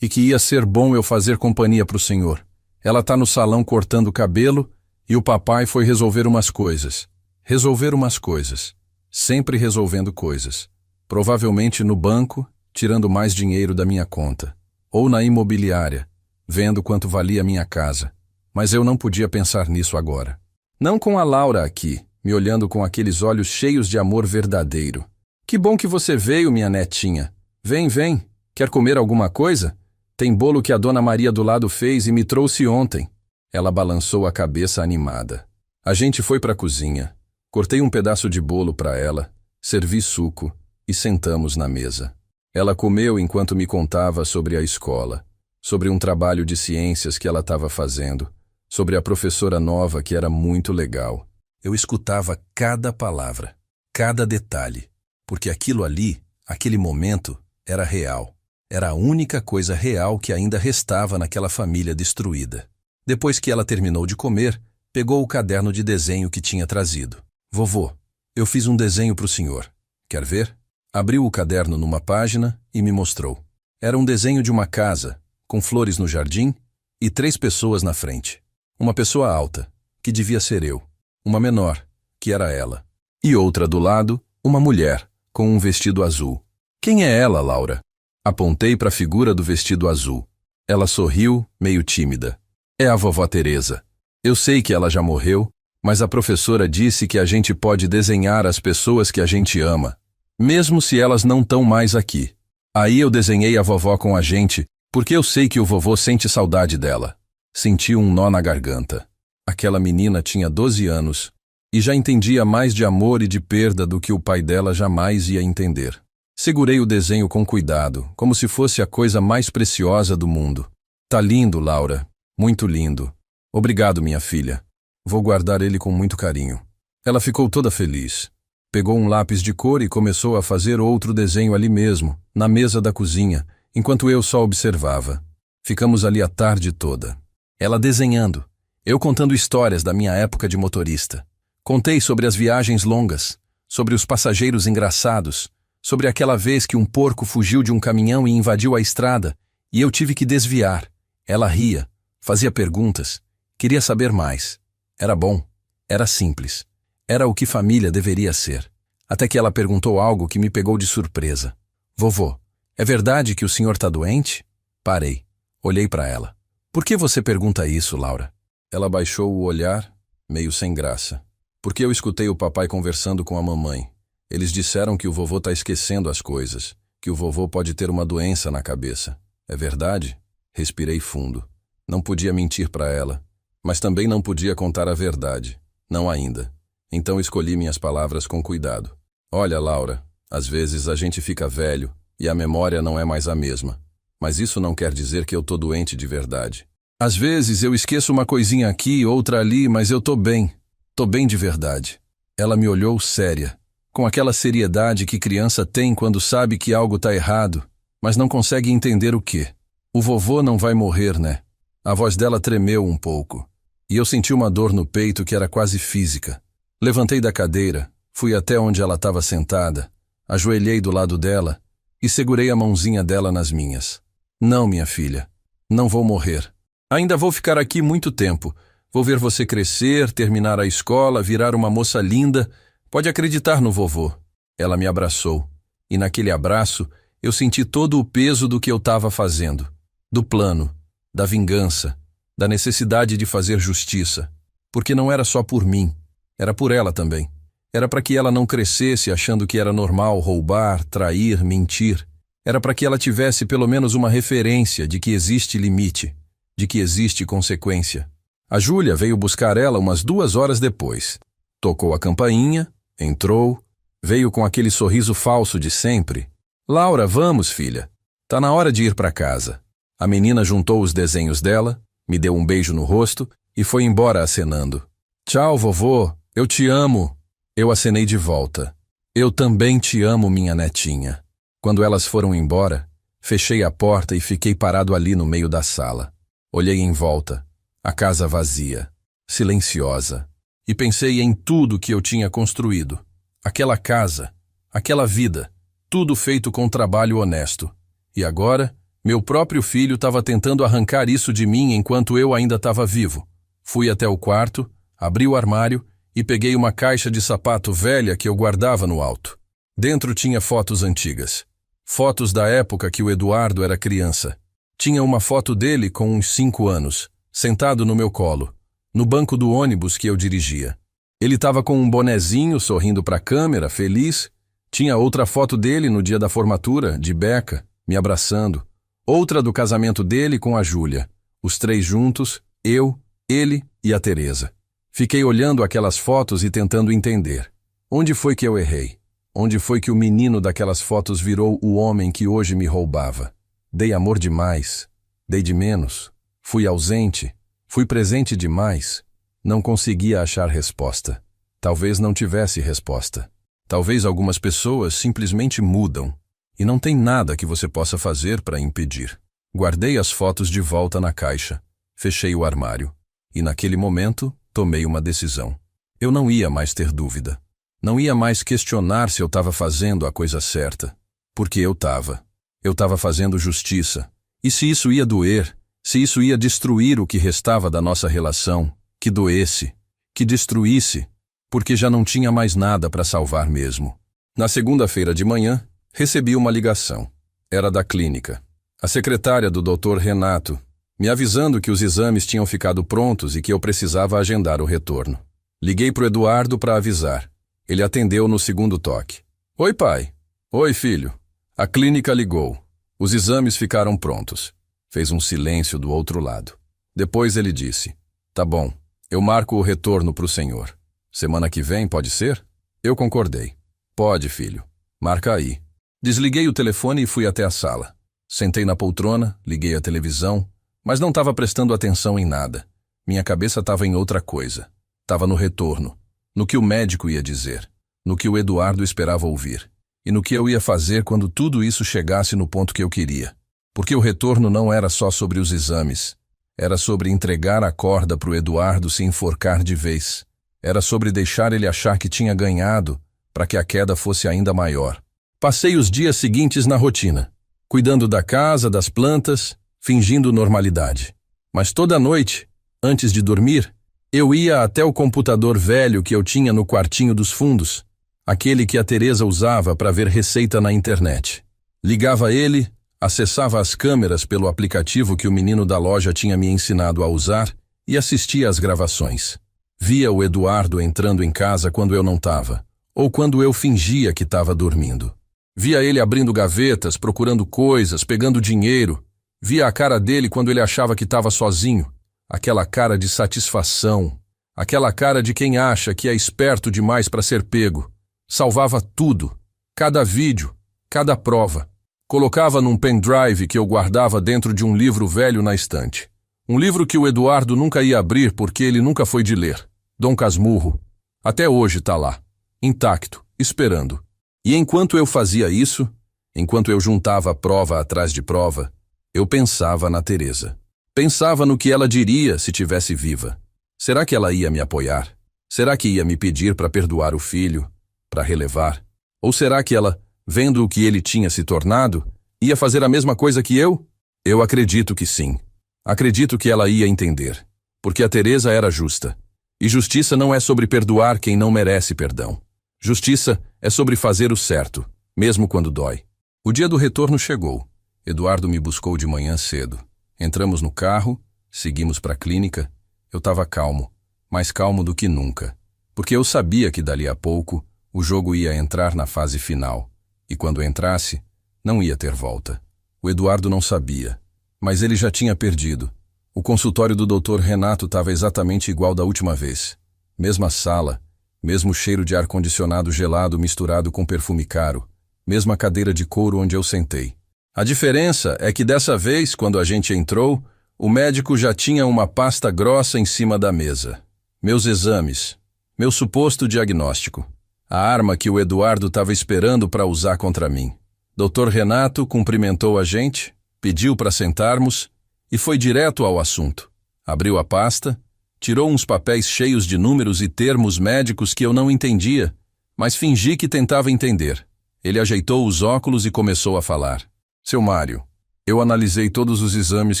e que ia ser bom eu fazer companhia para o senhor. Ela está no salão cortando o cabelo e o papai foi resolver umas coisas. Resolver umas coisas. Sempre resolvendo coisas. Provavelmente no banco, tirando mais dinheiro da minha conta. Ou na imobiliária, vendo quanto valia a minha casa. Mas eu não podia pensar nisso agora. Não com a Laura aqui, me olhando com aqueles olhos cheios de amor verdadeiro. Que bom que você veio, minha netinha. Vem, vem. Quer comer alguma coisa? Tem bolo que a dona Maria do lado fez e me trouxe ontem. Ela balançou a cabeça animada. A gente foi para a cozinha. Cortei um pedaço de bolo para ela, servi suco e sentamos na mesa. Ela comeu enquanto me contava sobre a escola, sobre um trabalho de ciências que ela estava fazendo, sobre a professora nova que era muito legal. Eu escutava cada palavra, cada detalhe, porque aquilo ali, aquele momento, era real. Era a única coisa real que ainda restava naquela família destruída. Depois que ela terminou de comer, pegou o caderno de desenho que tinha trazido. Vovô, eu fiz um desenho para o senhor. Quer ver? Abriu o caderno numa página e me mostrou. Era um desenho de uma casa, com flores no jardim e 3 pessoas na frente. Uma pessoa alta, que devia ser eu. Uma menor, que era ela. E outra do lado, uma mulher, com um vestido azul. Quem é ela, Laura? Apontei para a figura do vestido azul. Ela sorriu, meio tímida. É a vovó Teresa. Eu sei que ela já morreu, mas a professora disse que a gente pode desenhar as pessoas que a gente ama, mesmo se elas não estão mais aqui. Aí eu desenhei a vovó com a gente, porque eu sei que o vovô sente saudade dela. Senti um nó na garganta. Aquela menina tinha 12 anos e já entendia mais de amor e de perda do que o pai dela jamais ia entender. Segurei o desenho com cuidado, como se fosse a coisa mais preciosa do mundo. Tá lindo, Laura. Muito lindo. Obrigado, minha filha. Vou guardar ele com muito carinho. Ela ficou toda feliz. Pegou um lápis de cor e começou a fazer outro desenho ali mesmo, na mesa da cozinha, enquanto eu só observava. Ficamos ali a tarde toda. Ela desenhando, eu contando histórias da minha época de motorista. Contei sobre as viagens longas, sobre os passageiros engraçados, sobre aquela vez que um porco fugiu de um caminhão e invadiu a estrada, e eu tive que desviar. Ela ria, fazia perguntas, queria saber mais. Era bom, era simples. Era o que família deveria ser. Até que ela perguntou algo que me pegou de surpresa. Vovô, é verdade que o senhor está doente? Parei. Olhei para ela. Por que você pergunta isso, Laura? Ela baixou o olhar, meio sem graça. Porque eu escutei o papai conversando com a mamãe. Eles disseram que o vovô está esquecendo as coisas, que o vovô pode ter uma doença na cabeça. É verdade? Respirei fundo. Não podia mentir para ela, mas também não podia contar a verdade. Não ainda. Então escolhi minhas palavras com cuidado. Olha, Laura, às vezes a gente fica velho e a memória não é mais a mesma. Mas isso não quer dizer que eu tô doente de verdade. Às vezes eu esqueço uma coisinha aqui, outra ali, mas eu tô bem. Tô bem de verdade. Ela me olhou séria, com aquela seriedade que criança tem quando sabe que algo está errado, mas não consegue entender o quê. O vovô não vai morrer, né? A voz dela tremeu um pouco, e eu senti uma dor no peito que era quase física. Levantei da cadeira, fui até onde ela estava sentada, ajoelhei do lado dela e segurei a mãozinha dela nas minhas. Não, minha filha, não vou morrer. Ainda vou ficar aqui muito tempo. Vou ver você crescer, terminar a escola, virar uma moça linda. Pode acreditar no vovô. Ela me abraçou, e naquele abraço eu senti todo o peso do que eu estava fazendo, do plano, da vingança, da necessidade de fazer justiça, porque não era só por mim, era por ela também. Era para que ela não crescesse achando que era normal roubar, trair, mentir. Era para que ela tivesse pelo menos uma referência de que existe limite, de que existe consequência. A Júlia veio buscar ela umas 2 horas depois. Tocou a campainha, entrou, veio com aquele sorriso falso de sempre. Laura, vamos, filha. Tá na hora de ir para casa. A menina juntou os desenhos dela, me deu um beijo no rosto e foi embora acenando. Tchau, vovô, eu te amo. Eu acenei de volta. Eu também te amo, minha netinha. Quando elas foram embora, fechei a porta e fiquei parado ali no meio da sala. Olhei em volta, a casa vazia, silenciosa, e pensei em tudo que eu tinha construído. Aquela casa, aquela vida, tudo feito com trabalho honesto. E agora, meu próprio filho estava tentando arrancar isso de mim enquanto eu ainda estava vivo. Fui até o quarto, abri o armário e peguei uma caixa de sapato velha que eu guardava no alto. Dentro tinha fotos antigas. Fotos da época que o Eduardo era criança. Tinha uma foto dele com uns 5 anos, sentado no meu colo, no banco do ônibus que eu dirigia. Ele estava com um bonezinho, sorrindo para a câmera, feliz. Tinha outra foto dele no dia da formatura, de beca, me abraçando. Outra do casamento dele com a Júlia. Os 3 juntos, eu, ele e a Teresa. Fiquei olhando aquelas fotos e tentando entender. Onde foi que eu errei? Onde foi que o menino daquelas fotos virou o homem que hoje me roubava? Dei amor demais? Dei de menos? Fui ausente? Fui presente demais? Não conseguia achar resposta. Talvez não tivesse resposta. Talvez algumas pessoas simplesmente mudam, e não tem nada que você possa fazer para impedir. Guardei as fotos de volta na caixa, fechei o armário, e naquele momento tomei uma decisão. Eu não ia mais ter dúvida. Não ia mais questionar se eu estava fazendo a coisa certa, porque eu estava. Eu estava fazendo justiça. E se isso ia doer, se isso ia destruir o que restava da nossa relação, que doesse, que destruísse, porque já não tinha mais nada para salvar mesmo. Na segunda-feira de manhã, recebi uma ligação. Era da clínica. A secretária do Dr. Renato, me avisando que os exames tinham ficado prontos e que eu precisava agendar o retorno. Liguei para o Eduardo para avisar. Ele atendeu no segundo toque. Oi, pai. Oi, filho. A clínica ligou. Os exames ficaram prontos. Fez um silêncio do outro lado. Depois ele disse, tá bom, eu marco o retorno para o senhor. Semana que vem, pode ser? Eu concordei. Pode, filho. Marca aí. Desliguei o telefone e fui até a sala. Sentei na poltrona, liguei a televisão, mas não estava prestando atenção em nada. Minha cabeça estava em outra coisa. Estava no retorno, no que o médico ia dizer, no que o Eduardo esperava ouvir, e no que eu ia fazer quando tudo isso chegasse no ponto que eu queria. Porque o retorno não era só sobre os exames. Era sobre entregar a corda para o Eduardo se enforcar de vez. Era sobre deixar ele achar que tinha ganhado, para que a queda fosse ainda maior. Passei os dias seguintes na rotina, cuidando da casa, das plantas, fingindo normalidade. Mas toda noite, antes de dormir, eu ia até o computador velho que eu tinha no quartinho dos fundos, aquele que a Teresa usava para ver receita na internet. Ligava ele, acessava as câmeras pelo aplicativo que o menino da loja tinha me ensinado a usar e assistia às gravações. Via o Eduardo entrando em casa quando eu não estava, ou quando eu fingia que estava dormindo. Via ele abrindo gavetas, procurando coisas, pegando dinheiro. Via a cara dele quando ele achava que estava sozinho. Aquela cara de satisfação. Aquela cara de quem acha que é esperto demais para ser pego. Salvava tudo. Cada vídeo, cada prova. Colocava num pendrive que eu guardava dentro de um livro velho na estante. Um livro que o Eduardo nunca ia abrir porque ele nunca foi de ler. Dom Casmurro. Até hoje tá lá. intacto, esperando. E enquanto eu fazia isso, enquanto eu juntava prova atrás de prova, eu pensava na Teresa. Pensava no que ela diria se tivesse viva. Será que ela ia me apoiar? Será que ia me pedir para perdoar o filho, para relevar? Ou será que ela, vendo o que ele tinha se tornado, ia fazer a mesma coisa que eu? Eu acredito que sim. Acredito que ela ia entender. Porque a Teresa era justa. E justiça não é sobre perdoar quem não merece perdão. Justiça é sobre fazer o certo, mesmo quando dói. O dia do retorno chegou. Eduardo me buscou de manhã cedo. Entramos no carro, seguimos para a clínica. Eu estava calmo, mais calmo do que nunca. Porque eu sabia que dali a pouco o jogo ia entrar na fase final. E quando entrasse, não ia ter volta. O Eduardo não sabia, mas ele já tinha perdido. O consultório do Dr. Renato estava exatamente igual da última vez. Mesma sala, mesmo cheiro de ar-condicionado gelado misturado com perfume caro, mesma cadeira de couro onde eu sentei. A diferença é que dessa vez, quando a gente entrou, o médico já tinha uma pasta grossa em cima da mesa. Meus exames, meu suposto diagnóstico, a arma que o Eduardo estava esperando para usar contra mim. Dr. Renato cumprimentou a gente, pediu para sentarmos e foi direto ao assunto. Abriu a pasta, tirou uns papéis cheios de números e termos médicos que eu não entendia, mas fingi que tentava entender. Ele ajeitou os óculos e começou a falar. Seu Mário, eu analisei todos os exames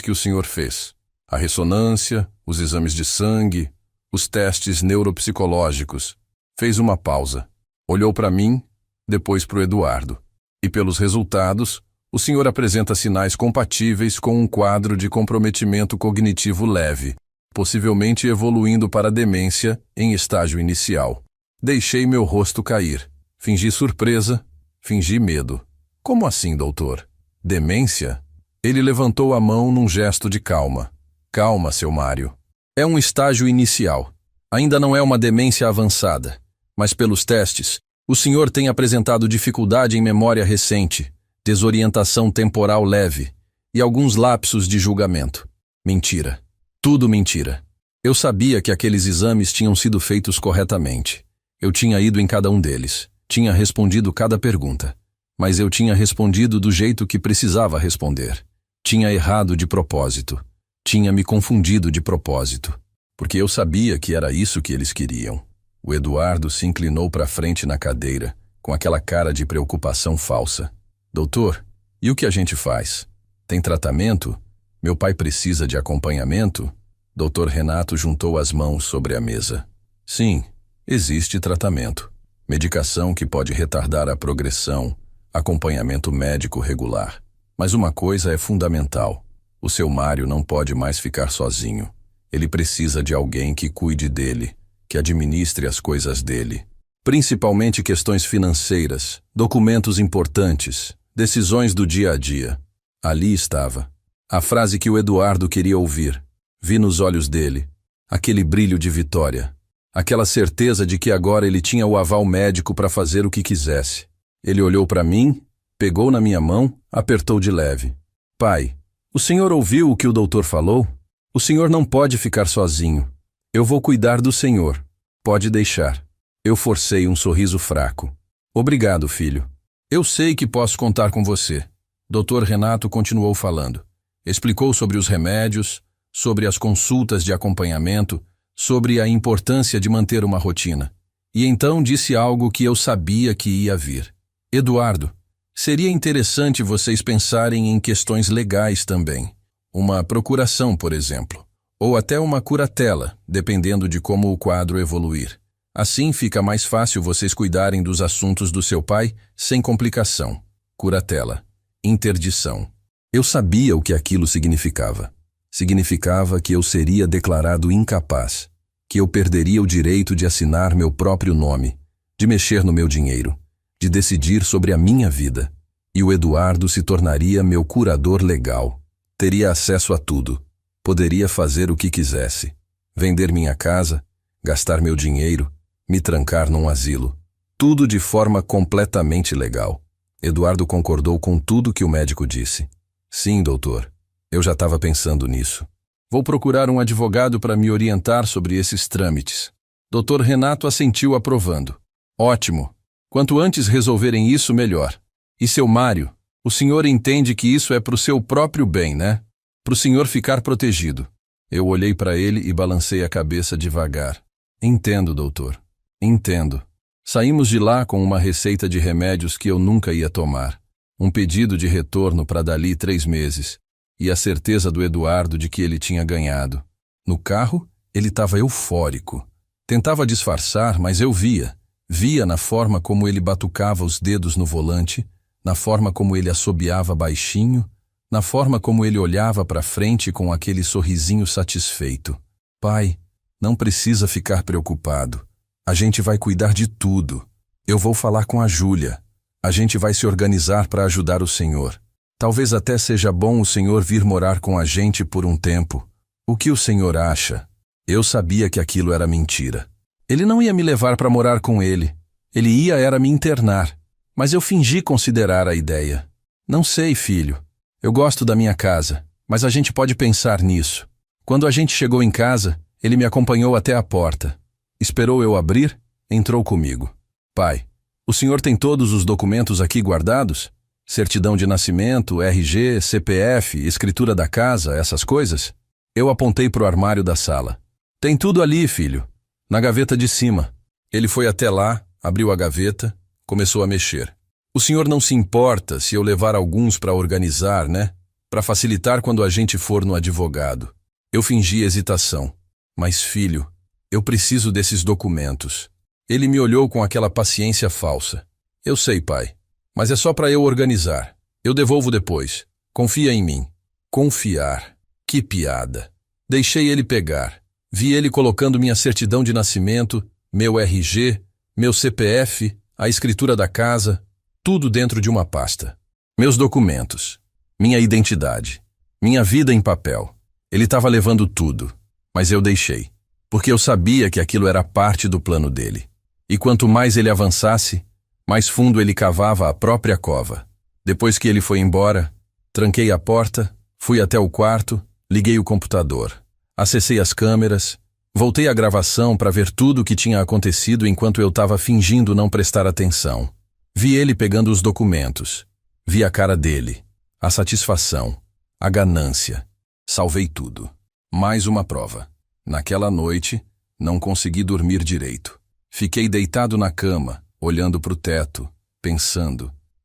que o senhor fez. A ressonância, os exames de sangue, os testes neuropsicológicos. Fez uma pausa. Olhou para mim, depois para o Eduardo. E pelos resultados, o senhor apresenta sinais compatíveis com um quadro de comprometimento cognitivo leve, possivelmente evoluindo para demência em estágio inicial. Deixei meu rosto cair. Fingi surpresa, fingi medo. Como assim, doutor? Demência? Ele levantou a mão num gesto de calma. Calma, seu Mário. É um estágio inicial. Ainda não é uma demência avançada. Mas pelos testes, o senhor tem apresentado dificuldade em memória recente, desorientação temporal leve e alguns lapsos de julgamento. Mentira. Tudo mentira. Eu sabia que aqueles exames tinham sido feitos corretamente. Eu tinha ido em cada um deles. Tinha respondido cada pergunta. Mas eu tinha respondido do jeito que precisava responder. Tinha errado de propósito. Tinha me confundido de propósito. Porque eu sabia que era isso que eles queriam. O Eduardo se inclinou para frente na cadeira, com aquela cara de preocupação falsa. Doutor, e o que a gente faz? Tem tratamento? Meu pai precisa de acompanhamento? Dr. Renato juntou as mãos sobre a mesa. Sim, existe tratamento. Medicação que pode retardar a progressão, acompanhamento médico regular. Mas uma coisa é fundamental. O seu Mário não pode mais ficar sozinho. Ele precisa de alguém que cuide dele, que administre as coisas dele. Principalmente questões financeiras, documentos importantes, decisões do dia a dia. Ali estava. A frase que o Eduardo queria ouvir. Vi nos olhos dele. Aquele brilho de vitória. Aquela certeza de que agora ele tinha o aval médico para fazer o que quisesse. Ele olhou para mim, pegou na minha mão, apertou de leve. Pai, o senhor ouviu o que o doutor falou? O senhor não pode ficar sozinho. Eu vou cuidar do senhor. Pode deixar. Eu forcei um sorriso fraco. Obrigado, filho. Eu sei que posso contar com você. Dr. Renato continuou falando. Explicou sobre os remédios, sobre as consultas de acompanhamento, sobre a importância de manter uma rotina. E então disse algo que eu sabia que ia vir. Eduardo, seria interessante vocês pensarem em questões legais também. Uma procuração, por exemplo. Ou até uma curatela, dependendo de como o quadro evoluir. Assim fica mais fácil vocês cuidarem dos assuntos do seu pai sem complicação. Curatela. Interdição. Eu sabia o que aquilo significava. Significava que eu seria declarado incapaz, que eu perderia o direito de assinar meu próprio nome, de mexer no meu dinheiro, de decidir sobre a minha vida. E o Eduardo se tornaria meu curador legal. Teria acesso a tudo. Poderia fazer o que quisesse. Vender minha casa, gastar meu dinheiro, me trancar num asilo. Tudo de forma completamente legal. Eduardo concordou com tudo que o médico disse. Sim, doutor. Eu já estava pensando nisso. Vou procurar um advogado para me orientar sobre esses trâmites. Dr. Renato assentiu aprovando. Ótimo. Quanto antes resolverem isso, melhor. E seu Mário, o senhor entende que isso é para o seu próprio bem, né? Para o senhor ficar protegido. Eu olhei para ele e balancei a cabeça devagar. Entendo, doutor. Entendo. Saímos de lá com uma receita de remédios que eu nunca ia tomar. Um pedido de retorno para dali 3 meses. E a certeza do Eduardo de que ele tinha ganhado. No carro, ele estava eufórico. Tentava disfarçar, mas eu via. Via na forma como ele batucava os dedos no volante, na forma como ele assobiava baixinho, na forma como ele olhava para frente com aquele sorrisinho satisfeito. Pai, não precisa ficar preocupado. A gente vai cuidar de tudo. Eu vou falar com a Júlia. A gente vai se organizar para ajudar o senhor. Talvez até seja bom o senhor vir morar com a gente por um tempo. O que o senhor acha? Eu sabia que aquilo era mentira. Ele não ia me levar para morar com ele. Ele ia me internar. Mas eu fingi considerar a ideia. Não sei, filho. Eu gosto da minha casa, mas a gente pode pensar nisso. Quando a gente chegou em casa, ele me acompanhou até a porta. Esperou eu abrir, entrou comigo. Pai, o senhor tem todos os documentos aqui guardados? Certidão de nascimento, RG, CPF, escritura da casa, essas coisas? Eu apontei para o armário da sala. Tem tudo ali, filho. Na gaveta de cima. Ele foi até lá, abriu a gaveta, começou a mexer. O senhor não se importa se eu levar alguns para organizar, né? Para facilitar quando a gente for no advogado. Eu fingi hesitação. Mas, filho, eu preciso desses documentos. Ele me olhou com aquela paciência falsa. Eu sei, pai, mas é só para eu organizar. Eu devolvo depois. Confia em mim. Confiar. Que piada. Deixei ele pegar. Vi ele colocando minha certidão de nascimento, meu RG, meu CPF, a escritura da casa, tudo dentro de uma pasta. Meus documentos, minha identidade, minha vida em papel. Ele estava levando tudo, mas eu deixei, porque eu sabia que aquilo era parte do plano dele. E quanto mais ele avançasse, mais fundo ele cavava a própria cova. Depois que ele foi embora, tranquei a porta, fui até o quarto, liguei o computador. Acessei as câmeras, voltei à gravação para ver tudo o que tinha acontecido enquanto eu estava fingindo não prestar atenção. Vi ele pegando os documentos. Vi a cara dele, a satisfação, a ganância. Salvei tudo. Mais uma prova. Naquela noite, não consegui dormir direito. Fiquei deitado na cama, olhando para o teto,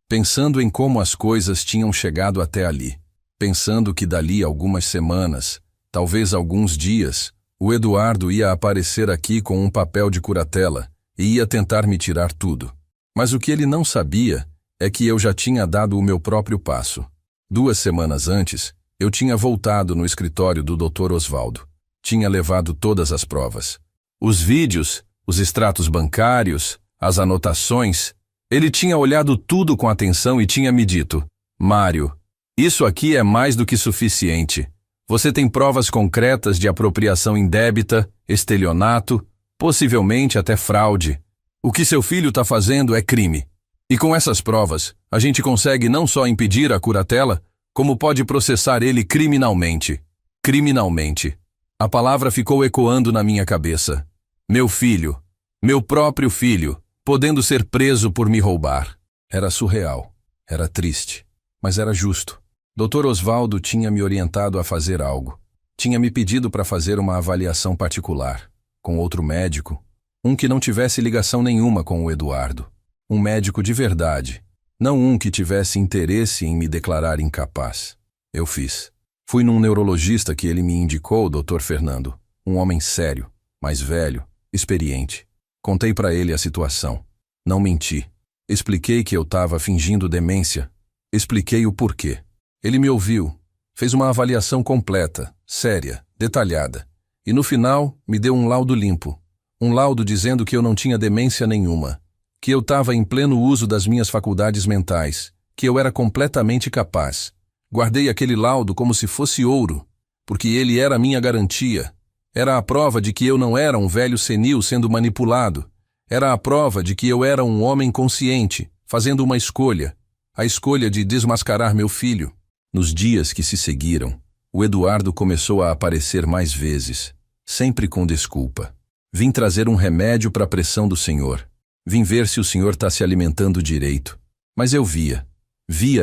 pensando em como as coisas tinham chegado até ali. Pensando que dali algumas semanas, talvez alguns dias, o Eduardo ia aparecer aqui com um papel de curatela e ia tentar me tirar tudo. Mas o que ele não sabia é que eu já tinha dado o meu próprio passo. 2 semanas antes, eu tinha voltado no escritório do Dr. Osvaldo. Tinha levado todas as provas. Os vídeos, os extratos bancários, as anotações. Ele tinha olhado tudo com atenção e tinha me dito: Mário, isso aqui é mais do que suficiente. Você tem provas concretas de apropriação indébita, estelionato, possivelmente até fraude. O que seu filho está fazendo é crime. E com essas provas, a gente consegue não só impedir a curatela, como pode processar ele criminalmente. Criminalmente. A palavra ficou ecoando na minha cabeça. Meu filho, meu próprio filho, podendo ser preso por me roubar. Era surreal. Era triste. Mas era justo. Dr. Osvaldo tinha me orientado a fazer algo. Tinha me pedido para fazer uma avaliação particular, com outro médico, um que não tivesse ligação nenhuma com o Eduardo. Um médico de verdade, não um que tivesse interesse em me declarar incapaz. Eu fiz. Fui num neurologista que ele me indicou, o Dr. Fernando, um homem sério, mais velho, experiente. Contei para ele a situação. Não menti. Expliquei que eu estava fingindo demência. Expliquei o porquê. Ele me ouviu, fez uma avaliação completa, séria, detalhada, e no final me deu um laudo limpo, um laudo dizendo que eu não tinha demência nenhuma, que eu estava em pleno uso das minhas faculdades mentais, que eu era completamente capaz. Guardei aquele laudo como se fosse ouro, porque ele era a minha garantia. Era a prova de que eu não era um velho senil sendo manipulado. Era a prova de que eu era um homem consciente, fazendo uma escolha, a escolha de desmascarar meu filho. Nos dias que se seguiram, o Eduardo começou a aparecer mais vezes, sempre com desculpa. Vim trazer um remédio para a pressão do senhor. Vim ver se o senhor está se alimentando direito. Mas eu via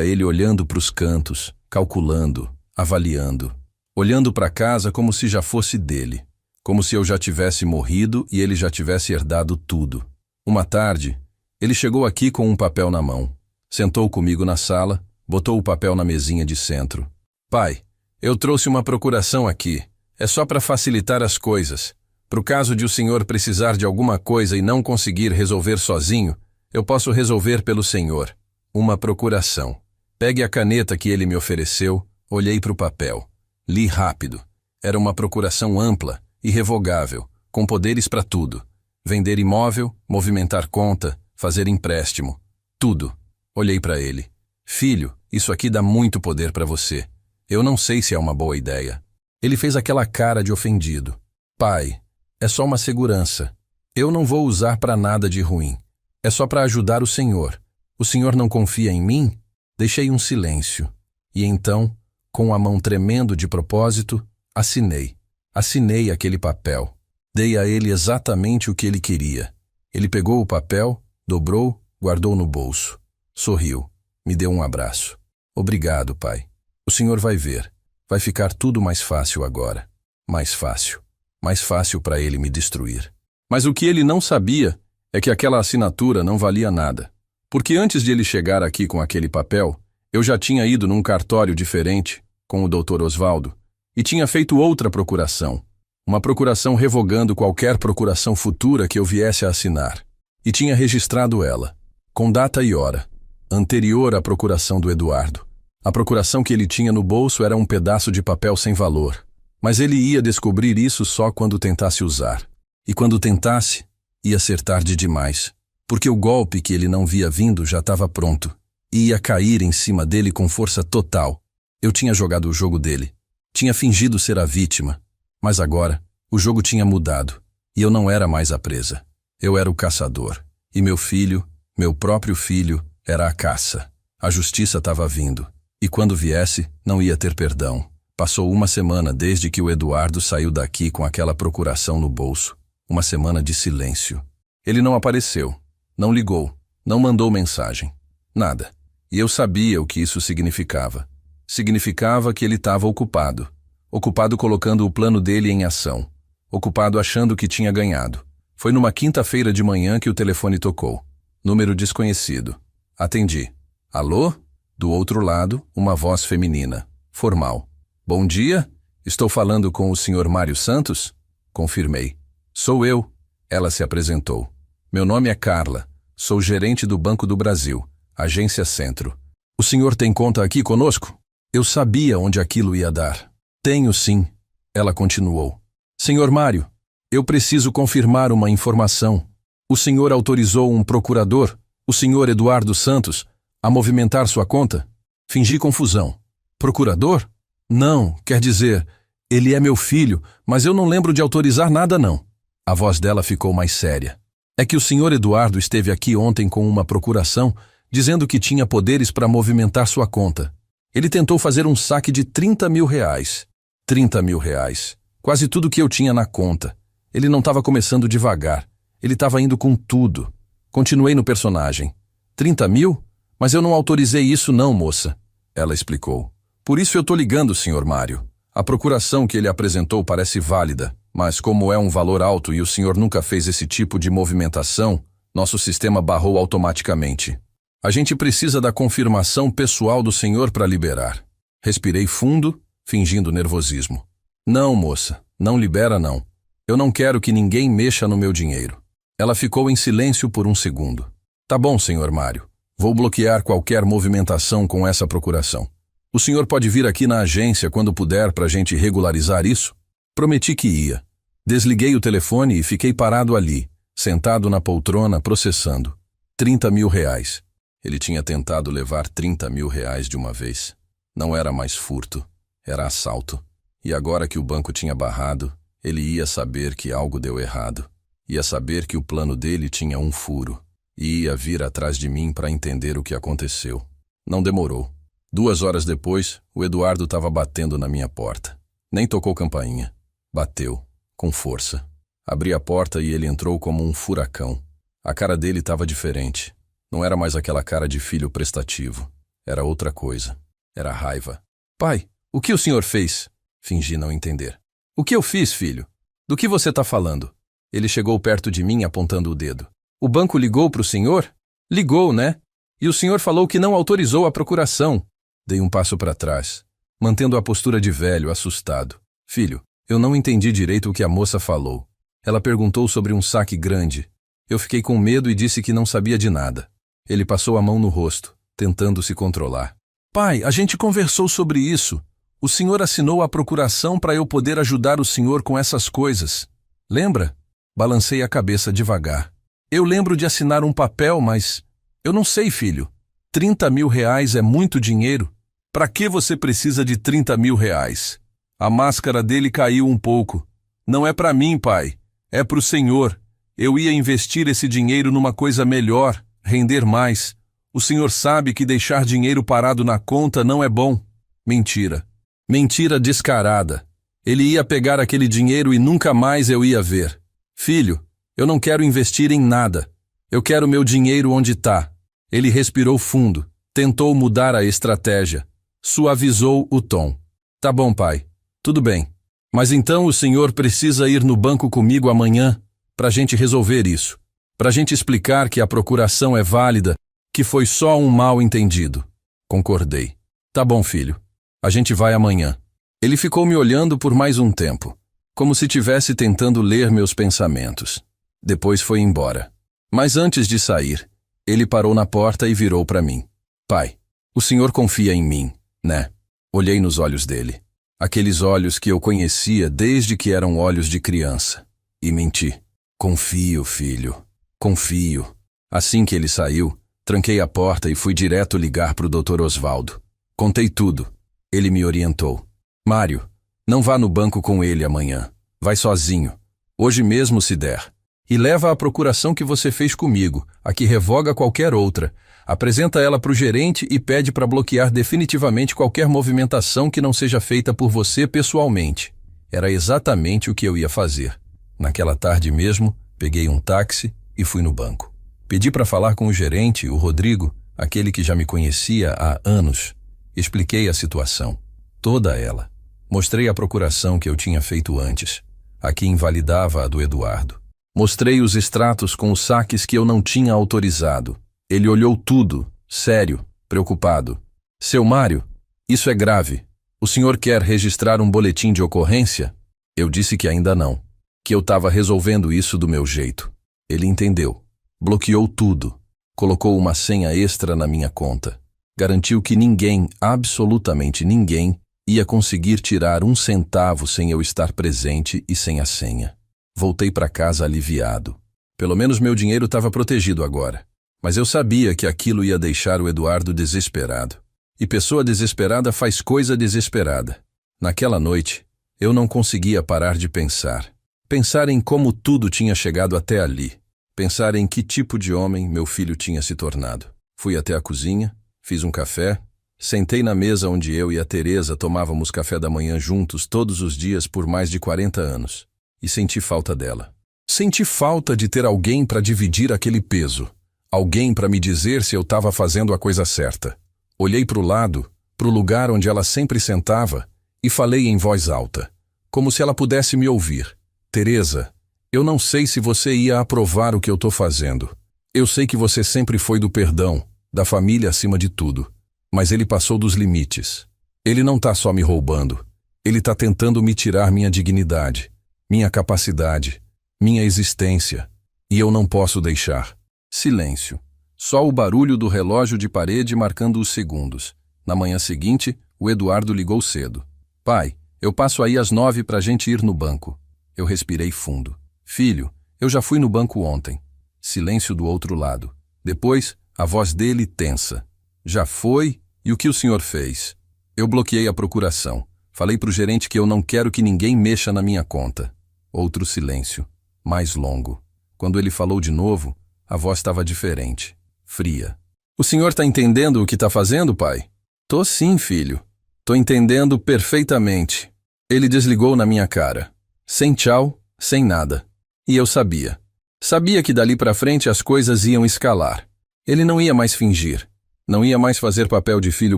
ele olhando para os cantos, calculando, avaliando, olhando para casa como se já fosse dele, como se eu já tivesse morrido e ele já tivesse herdado tudo. Uma tarde, ele chegou aqui com um papel na mão, sentou comigo na sala, botou o papel na mesinha de centro. Pai, eu trouxe uma procuração aqui. É só para facilitar as coisas. Pro caso de o senhor precisar de alguma coisa e não conseguir resolver sozinho, eu posso resolver pelo senhor. Uma procuração. Pegue a caneta que ele me ofereceu, olhei para o papel. Li rápido. Era uma procuração ampla, irrevogável, com poderes para tudo. Vender imóvel, movimentar conta, fazer empréstimo. Tudo. Olhei para ele. Filho, isso aqui dá muito poder para você. Eu não sei se é uma boa ideia. Ele fez aquela cara de ofendido. Pai, é só uma segurança. Eu não vou usar para nada de ruim. É só para ajudar o senhor. O senhor não confia em mim? Deixei um silêncio. E então, com a mão tremendo de propósito, assinei. Assinei aquele papel. Dei a ele exatamente o que ele queria. Ele pegou o papel, dobrou, guardou no bolso. Sorriu. Me deu um abraço. Obrigado, pai. O senhor vai ver. Vai ficar tudo mais fácil agora. Mais fácil. Mais fácil para ele me destruir. Mas o que ele não sabia é que aquela assinatura não valia nada. Porque antes de ele chegar aqui com aquele papel, eu já tinha ido num cartório diferente, com o Dr. Osvaldo, e tinha feito outra procuração. Uma procuração revogando qualquer procuração futura que eu viesse a assinar. E tinha registrado ela, com data e hora, anterior à procuração do Eduardo. A procuração que ele tinha no bolso era um pedaço de papel sem valor, mas ele ia descobrir isso só quando tentasse usar. E quando tentasse, ia ser tarde demais, porque o golpe que ele não via vindo já estava pronto, e ia cair em cima dele com força total. Eu tinha jogado o jogo dele, tinha fingido ser a vítima, mas agora o jogo tinha mudado, e eu não era mais a presa. Eu era o caçador, e meu filho, meu próprio filho, era a caça. A justiça estava vindo. E quando viesse, não ia ter perdão. Passou uma semana desde que o Eduardo saiu daqui com aquela procuração no bolso. Uma semana de silêncio. Ele não apareceu, não ligou, não mandou mensagem. Nada. E eu sabia o que isso significava. Significava que ele estava ocupado. Ocupado colocando o plano dele em ação. Ocupado achando que tinha ganhado. Foi numa quinta-feira de manhã que o telefone tocou. Número desconhecido. Atendi. Alô? Do outro lado, uma voz feminina, formal. Bom dia, estou falando com o Sr. Mário Santos? Confirmei. Sou eu. Ela se apresentou. Meu nome é Carla, sou gerente do Banco do Brasil, Agência Centro. O senhor tem conta aqui conosco? Eu sabia onde aquilo ia dar. Tenho sim, ela continuou. Senhor Mário, eu preciso confirmar uma informação. O senhor autorizou um procurador, o senhor Eduardo Santos, a movimentar sua conta? Fingi confusão. Procurador? Não, quer dizer, ele é meu filho, mas eu não lembro de autorizar nada não. A voz dela ficou mais séria. É que o senhor Eduardo esteve aqui ontem com uma procuração, dizendo que tinha poderes para movimentar sua conta. Ele tentou fazer um saque de 30 mil reais. 30 mil reais. Quase tudo que eu tinha na conta. Ele não estava começando devagar. Ele estava indo com tudo. Continuei no personagem. 30 mil? Mas eu não autorizei isso não, moça. Ela explicou. Por isso eu tô ligando, senhor Mário. A procuração que ele apresentou parece válida, mas como é um valor alto e o senhor nunca fez esse tipo de movimentação, nosso sistema barrou automaticamente. A gente precisa da confirmação pessoal do senhor para liberar. Respirei fundo, fingindo nervosismo. Não, moça, não libera não. Eu não quero que ninguém mexa no meu dinheiro. Ela ficou em silêncio por um segundo. Tá bom, senhor Mário. Vou bloquear qualquer movimentação com essa procuração. O senhor pode vir aqui na agência quando puder para a gente regularizar isso? Prometi que ia. Desliguei o telefone e fiquei parado ali, sentado na poltrona, processando. 30 mil reais. Ele tinha tentado levar 30 mil reais de uma vez. Não era mais furto, era assalto. E agora que o banco tinha barrado, ele ia saber que algo deu errado. Ia saber que o plano dele tinha um furo. E ia vir atrás de mim para entender o que aconteceu. Não demorou. 2 horas depois, o Eduardo estava batendo na minha porta. Nem tocou campainha. Bateu, com força. Abri a porta e ele entrou como um furacão. A cara dele estava diferente. Não era mais aquela cara de filho prestativo. Era outra coisa. Era raiva. Pai, o que o senhor fez? Fingi não entender. O que eu fiz, filho? Do que você está falando? Ele chegou perto de mim apontando o dedo. O banco ligou para o senhor? Ligou, né? E o senhor falou que não autorizou a procuração. Dei um passo para trás, mantendo a postura de velho, assustado. Filho, eu não entendi direito o que a moça falou. Ela perguntou sobre um saque grande. Eu fiquei com medo e disse que não sabia de nada. Ele passou a mão no rosto, tentando se controlar. Pai, a gente conversou sobre isso. O senhor assinou a procuração para eu poder ajudar o senhor com essas coisas. Lembra? Balancei a cabeça devagar. Eu lembro de assinar um papel, mas... Eu não sei, filho. 30 mil reais é muito dinheiro. Para que você precisa de 30 mil reais? A máscara dele caiu um pouco. Não é para mim, pai. É para o senhor. Eu ia investir esse dinheiro numa coisa melhor, render mais. O senhor sabe que deixar dinheiro parado na conta não é bom. Mentira. Mentira descarada. Ele ia pegar aquele dinheiro e nunca mais eu ia ver. Filho, eu não quero investir em nada. Eu quero meu dinheiro onde está. Ele respirou fundo, tentou mudar a estratégia, suavizou o tom. Tá bom, pai. Tudo bem. Mas então o senhor precisa ir no banco comigo amanhã para a gente resolver isso. Para a gente explicar que a procuração é válida, que foi só um mal-entendido. Concordei. Tá bom, filho. A gente vai amanhã. Ele ficou me olhando por mais um tempo, como se tivesse tentando ler meus pensamentos. Depois foi embora. Mas antes de sair, ele parou na porta e virou para mim. Pai, o senhor confia em mim, né? Olhei nos olhos dele. Aqueles olhos que eu conhecia desde que eram olhos de criança. E menti. Confio, filho. Confio. Assim que ele saiu, tranquei a porta e fui direto ligar para o Dr. Osvaldo. Contei tudo. Ele me orientou. Mário, não vá no banco com ele amanhã. Vai sozinho. Hoje mesmo se der. E leva a procuração que você fez comigo, a que revoga qualquer outra. Apresenta ela para o gerente e pede para bloquear definitivamente qualquer movimentação que não seja feita por você pessoalmente. Era exatamente o que eu ia fazer. Naquela tarde mesmo, peguei um táxi e fui no banco. Pedi para falar com o gerente, o Rodrigo, aquele que já me conhecia há anos. Expliquei a situação. Toda ela. Mostrei a procuração que eu tinha feito antes, a que invalidava a do Eduardo. Mostrei os extratos com os saques que eu não tinha autorizado. Ele olhou tudo, sério, preocupado. Seu Mário, isso é grave. O senhor quer registrar um boletim de ocorrência? Eu disse que ainda não, que eu estava resolvendo isso do meu jeito. Ele entendeu. Bloqueou tudo. Colocou uma senha extra na minha conta. Garantiu que ninguém, absolutamente ninguém, ia conseguir tirar um centavo sem eu estar presente e sem a senha. Voltei para casa aliviado. Pelo menos meu dinheiro estava protegido agora. Mas eu sabia que aquilo ia deixar o Eduardo desesperado. E pessoa desesperada faz coisa desesperada. Naquela noite, eu não conseguia parar de pensar. Pensar em como tudo tinha chegado até ali. Pensar em que tipo de homem meu filho tinha se tornado. Fui até a cozinha, fiz um café, sentei na mesa onde eu e a Teresa tomávamos café da manhã juntos todos os dias por mais de 40 anos. E senti falta dela. Senti falta de ter alguém para dividir aquele peso. Alguém para me dizer se eu estava fazendo a coisa certa. Olhei para o lado, para o lugar onde ela sempre sentava, e falei em voz alta, como se ela pudesse me ouvir. Teresa, eu não sei se você ia aprovar o que eu estou fazendo. Eu sei que você sempre foi do perdão, da família acima de tudo. Mas ele passou dos limites. Ele não está só me roubando. Ele está tentando me tirar minha dignidade. Minha capacidade, minha existência, e eu não posso deixar. Silêncio. Só o barulho do relógio de parede marcando os segundos. Na manhã seguinte, o Eduardo ligou cedo. Pai, eu passo aí às 9 para a gente ir no banco. Eu respirei fundo. Filho, eu já fui no banco ontem. Silêncio do outro lado. Depois, a voz dele tensa. Já foi? E o que o senhor fez? Eu bloqueei a procuração. Falei pro gerente que eu não quero que ninguém mexa na minha conta. Outro silêncio, mais longo. Quando ele falou de novo, a voz estava diferente, fria. O senhor está entendendo o que está fazendo, pai? Tô sim, filho. Tô entendendo perfeitamente. Ele desligou na minha cara. Sem tchau, sem nada. E eu sabia. Sabia que dali para frente as coisas iam escalar. Ele não ia mais fingir. Não ia mais fazer papel de filho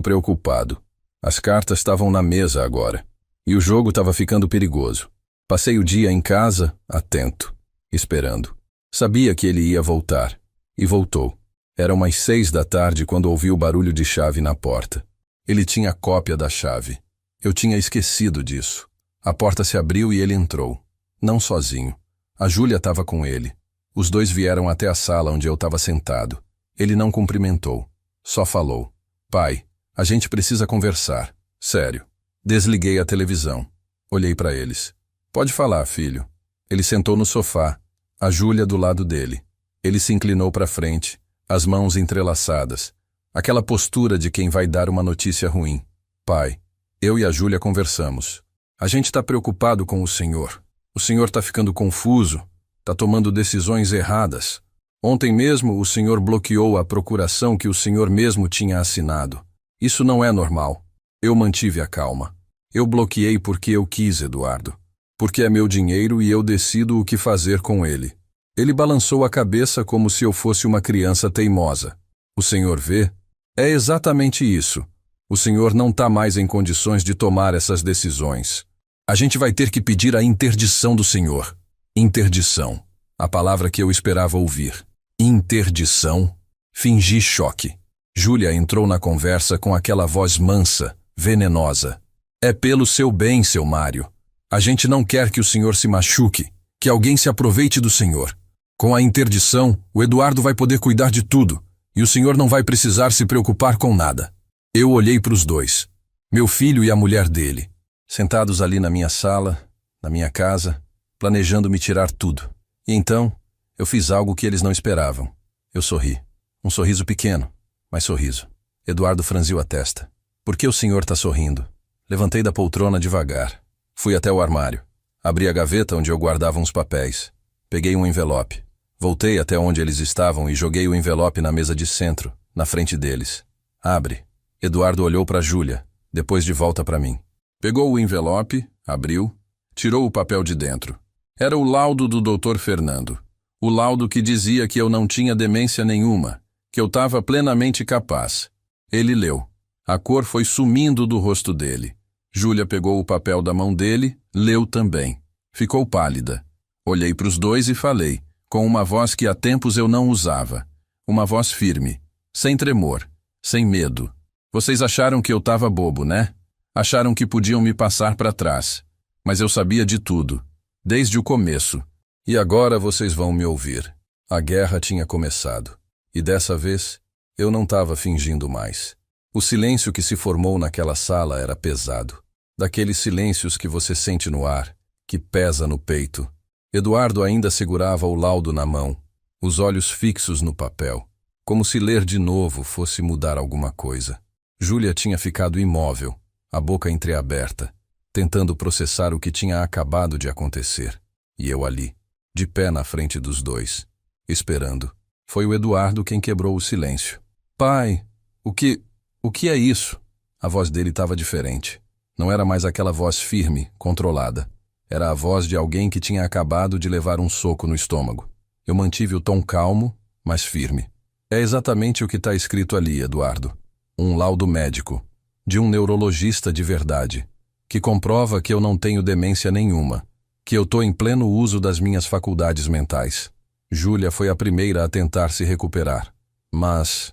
preocupado. As cartas estavam na mesa agora. E o jogo estava ficando perigoso. Passei o dia em casa, atento, esperando. Sabia que ele ia voltar. E voltou. Eram umas 6 da tarde quando ouvi o barulho de chave na porta. Ele tinha cópia da chave. Eu tinha esquecido disso. A porta se abriu e ele entrou. Não sozinho. A Júlia estava com ele. Os dois vieram até a sala onde eu estava sentado. Ele não cumprimentou. Só falou. Pai, a gente precisa conversar. Sério. Desliguei a televisão. Olhei para eles. Pode falar, filho. Ele sentou no sofá. A Júlia do lado dele. Ele se inclinou para frente, as mãos entrelaçadas. Aquela postura de quem vai dar uma notícia ruim. Pai, eu e a Júlia conversamos. A gente está preocupado com o senhor. O senhor está ficando confuso, está tomando decisões erradas. Ontem mesmo o senhor bloqueou a procuração que o senhor mesmo tinha assinado. Isso não é normal. Eu mantive a calma. Eu bloqueei porque eu quis, Eduardo. Porque é meu dinheiro e eu decido o que fazer com ele. Ele balançou a cabeça como se eu fosse uma criança teimosa. O senhor vê? É exatamente isso. O senhor não está mais em condições de tomar essas decisões. A gente vai ter que pedir a interdição do senhor. Interdição. A palavra que eu esperava ouvir. Interdição. Fingi choque. Júlia entrou na conversa com aquela voz mansa, venenosa. É pelo seu bem, seu Mário. A gente não quer que o senhor se machuque, que alguém se aproveite do senhor. Com a interdição, o Eduardo vai poder cuidar de tudo, e o senhor não vai precisar se preocupar com nada. Eu olhei para os dois, meu filho e a mulher dele, sentados ali na minha sala, na minha casa, planejando me tirar tudo. E então, eu fiz algo que eles não esperavam. Eu sorri. Um sorriso pequeno, mas sorriso. Eduardo franziu a testa. Por que o senhor está sorrindo? Levantei da poltrona devagar. Fui até o armário. Abri a gaveta onde eu guardava uns papéis. Peguei um envelope. Voltei até onde eles estavam e joguei o envelope na mesa de centro, na frente deles. Abre. Eduardo olhou para Júlia, depois de volta para mim. Pegou o envelope, abriu, tirou o papel de dentro. Era o laudo do Dr. Fernando. O laudo que dizia que eu não tinha demência nenhuma, que eu estava plenamente capaz. Ele leu. A cor foi sumindo do rosto dele. Júlia pegou o papel da mão dele, leu também. Ficou pálida. Olhei para os dois e falei, com uma voz que há tempos eu não usava. Uma voz firme, sem tremor, sem medo. Vocês acharam que eu estava bobo, né? Acharam que podiam me passar para trás. Mas eu sabia de tudo, desde o começo. E agora vocês vão me ouvir. A guerra tinha começado. E dessa vez, eu não estava fingindo mais. O silêncio que se formou naquela sala era pesado. Daqueles silêncios que você sente no ar, que pesa no peito. Eduardo ainda segurava o laudo na mão, os olhos fixos no papel, como se ler de novo fosse mudar alguma coisa. Júlia tinha ficado imóvel, a boca entreaberta, tentando processar o que tinha acabado de acontecer. E eu ali, de pé na frente dos dois, esperando. Foi o Eduardo quem quebrou o silêncio. Pai, o que é isso? A voz dele estava diferente. Não era mais aquela voz firme, controlada. Era a voz de alguém que tinha acabado de levar um soco no estômago. Eu mantive o tom calmo, mas firme. É exatamente o que está escrito ali, Eduardo. Um laudo médico, de um neurologista de verdade, que comprova que eu não tenho demência nenhuma, que eu estou em pleno uso das minhas faculdades mentais. Júlia foi a primeira a tentar se recuperar. Mas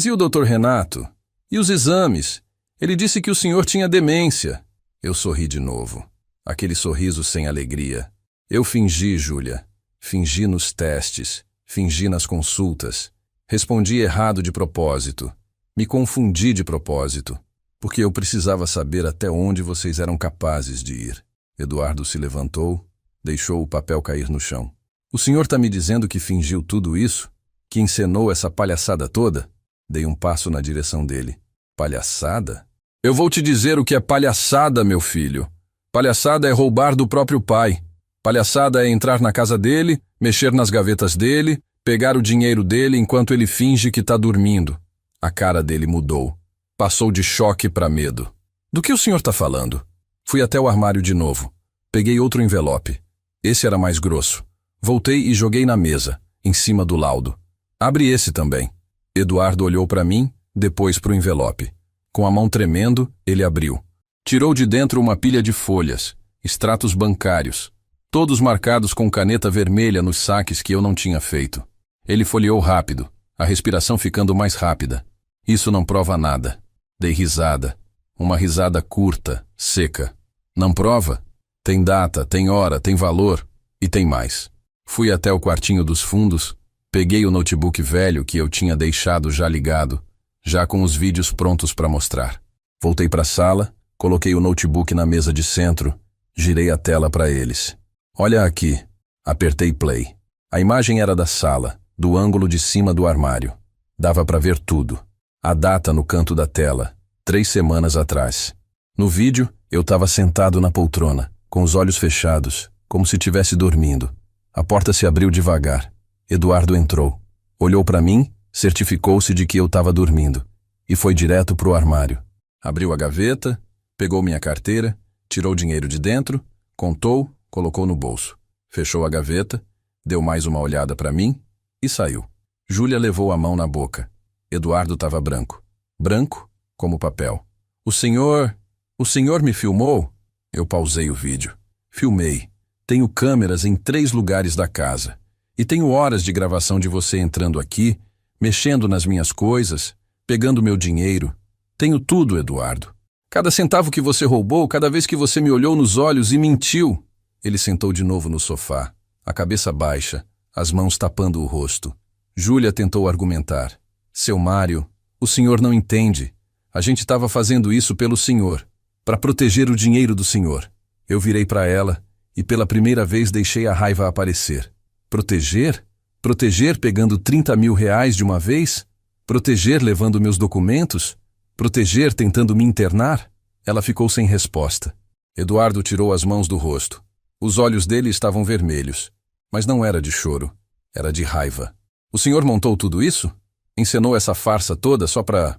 e o Dr. Renato? E os exames? Ele disse que o senhor tinha demência. Eu sorri de novo. Aquele sorriso sem alegria. Eu fingi, Júlia. Fingi nos testes. Fingi nas consultas. Respondi errado de propósito. Me confundi de propósito. Porque eu precisava saber até onde vocês eram capazes de ir. Eduardo se levantou, deixou o papel cair no chão. O senhor está me dizendo que fingiu tudo isso? Que encenou essa palhaçada toda? Dei um passo na direção dele. Palhaçada? Eu vou te dizer o que é palhaçada, meu filho. Palhaçada é roubar do próprio pai. Palhaçada é entrar na casa dele, mexer nas gavetas dele, pegar o dinheiro dele enquanto ele finge que está dormindo. A cara dele mudou. Passou de choque para medo. Do que o senhor está falando? Fui até o armário de novo. Peguei outro envelope. Esse era mais grosso. Voltei e joguei na mesa, em cima do laudo. Abre esse também. Eduardo olhou para mim, depois para o envelope. Com a mão tremendo, ele abriu. Tirou de dentro uma pilha de folhas, extratos bancários, todos marcados com caneta vermelha nos saques que eu não tinha feito. Ele folheou rápido, a respiração ficando mais rápida. Isso não prova nada. Dei risada. Uma risada curta, seca. Não prova? Tem data, tem hora, tem valor e tem mais. Fui até o quartinho dos fundos, peguei o notebook velho que eu tinha deixado já ligado, já com os vídeos prontos para mostrar. Voltei para a sala, coloquei o notebook na mesa de centro, girei a tela para eles. Olha aqui. Apertei play. A imagem era da sala, do ângulo de cima do armário. Dava para ver tudo. A data no canto da tela, 3 semanas atrás. No vídeo, eu estava sentado na poltrona, com os olhos fechados, como se estivesse dormindo. A porta se abriu devagar. Eduardo entrou. Olhou para mim, certificou-se de que eu estava dormindo e foi direto para o armário. Abriu a gaveta, pegou minha carteira, tirou o dinheiro de dentro, contou, colocou no bolso. Fechou a gaveta, deu mais uma olhada para mim e saiu. Júlia levou a mão na boca. Eduardo estava branco. Branco como papel. O senhor me filmou? Eu pausei o vídeo. Filmei. Tenho câmeras em 3 lugares da casa. E tenho horas de gravação de você entrando aqui, mexendo nas minhas coisas, pegando meu dinheiro. Tenho tudo, Eduardo. Cada centavo que você roubou, cada vez que você me olhou nos olhos e mentiu. Ele sentou de novo no sofá, a cabeça baixa, as mãos tapando o rosto. Júlia tentou argumentar. Seu Mário, o senhor não entende. A gente estava fazendo isso pelo senhor, para proteger o dinheiro do senhor. Eu virei para ela e pela primeira vez deixei a raiva aparecer. Proteger? Proteger pegando 30 mil reais de uma vez? Proteger levando meus documentos? Proteger tentando me internar? Ela ficou sem resposta. Eduardo tirou as mãos do rosto. Os olhos dele estavam vermelhos, mas não era de choro, era de raiva. O senhor montou tudo isso? Encenou essa farsa toda só para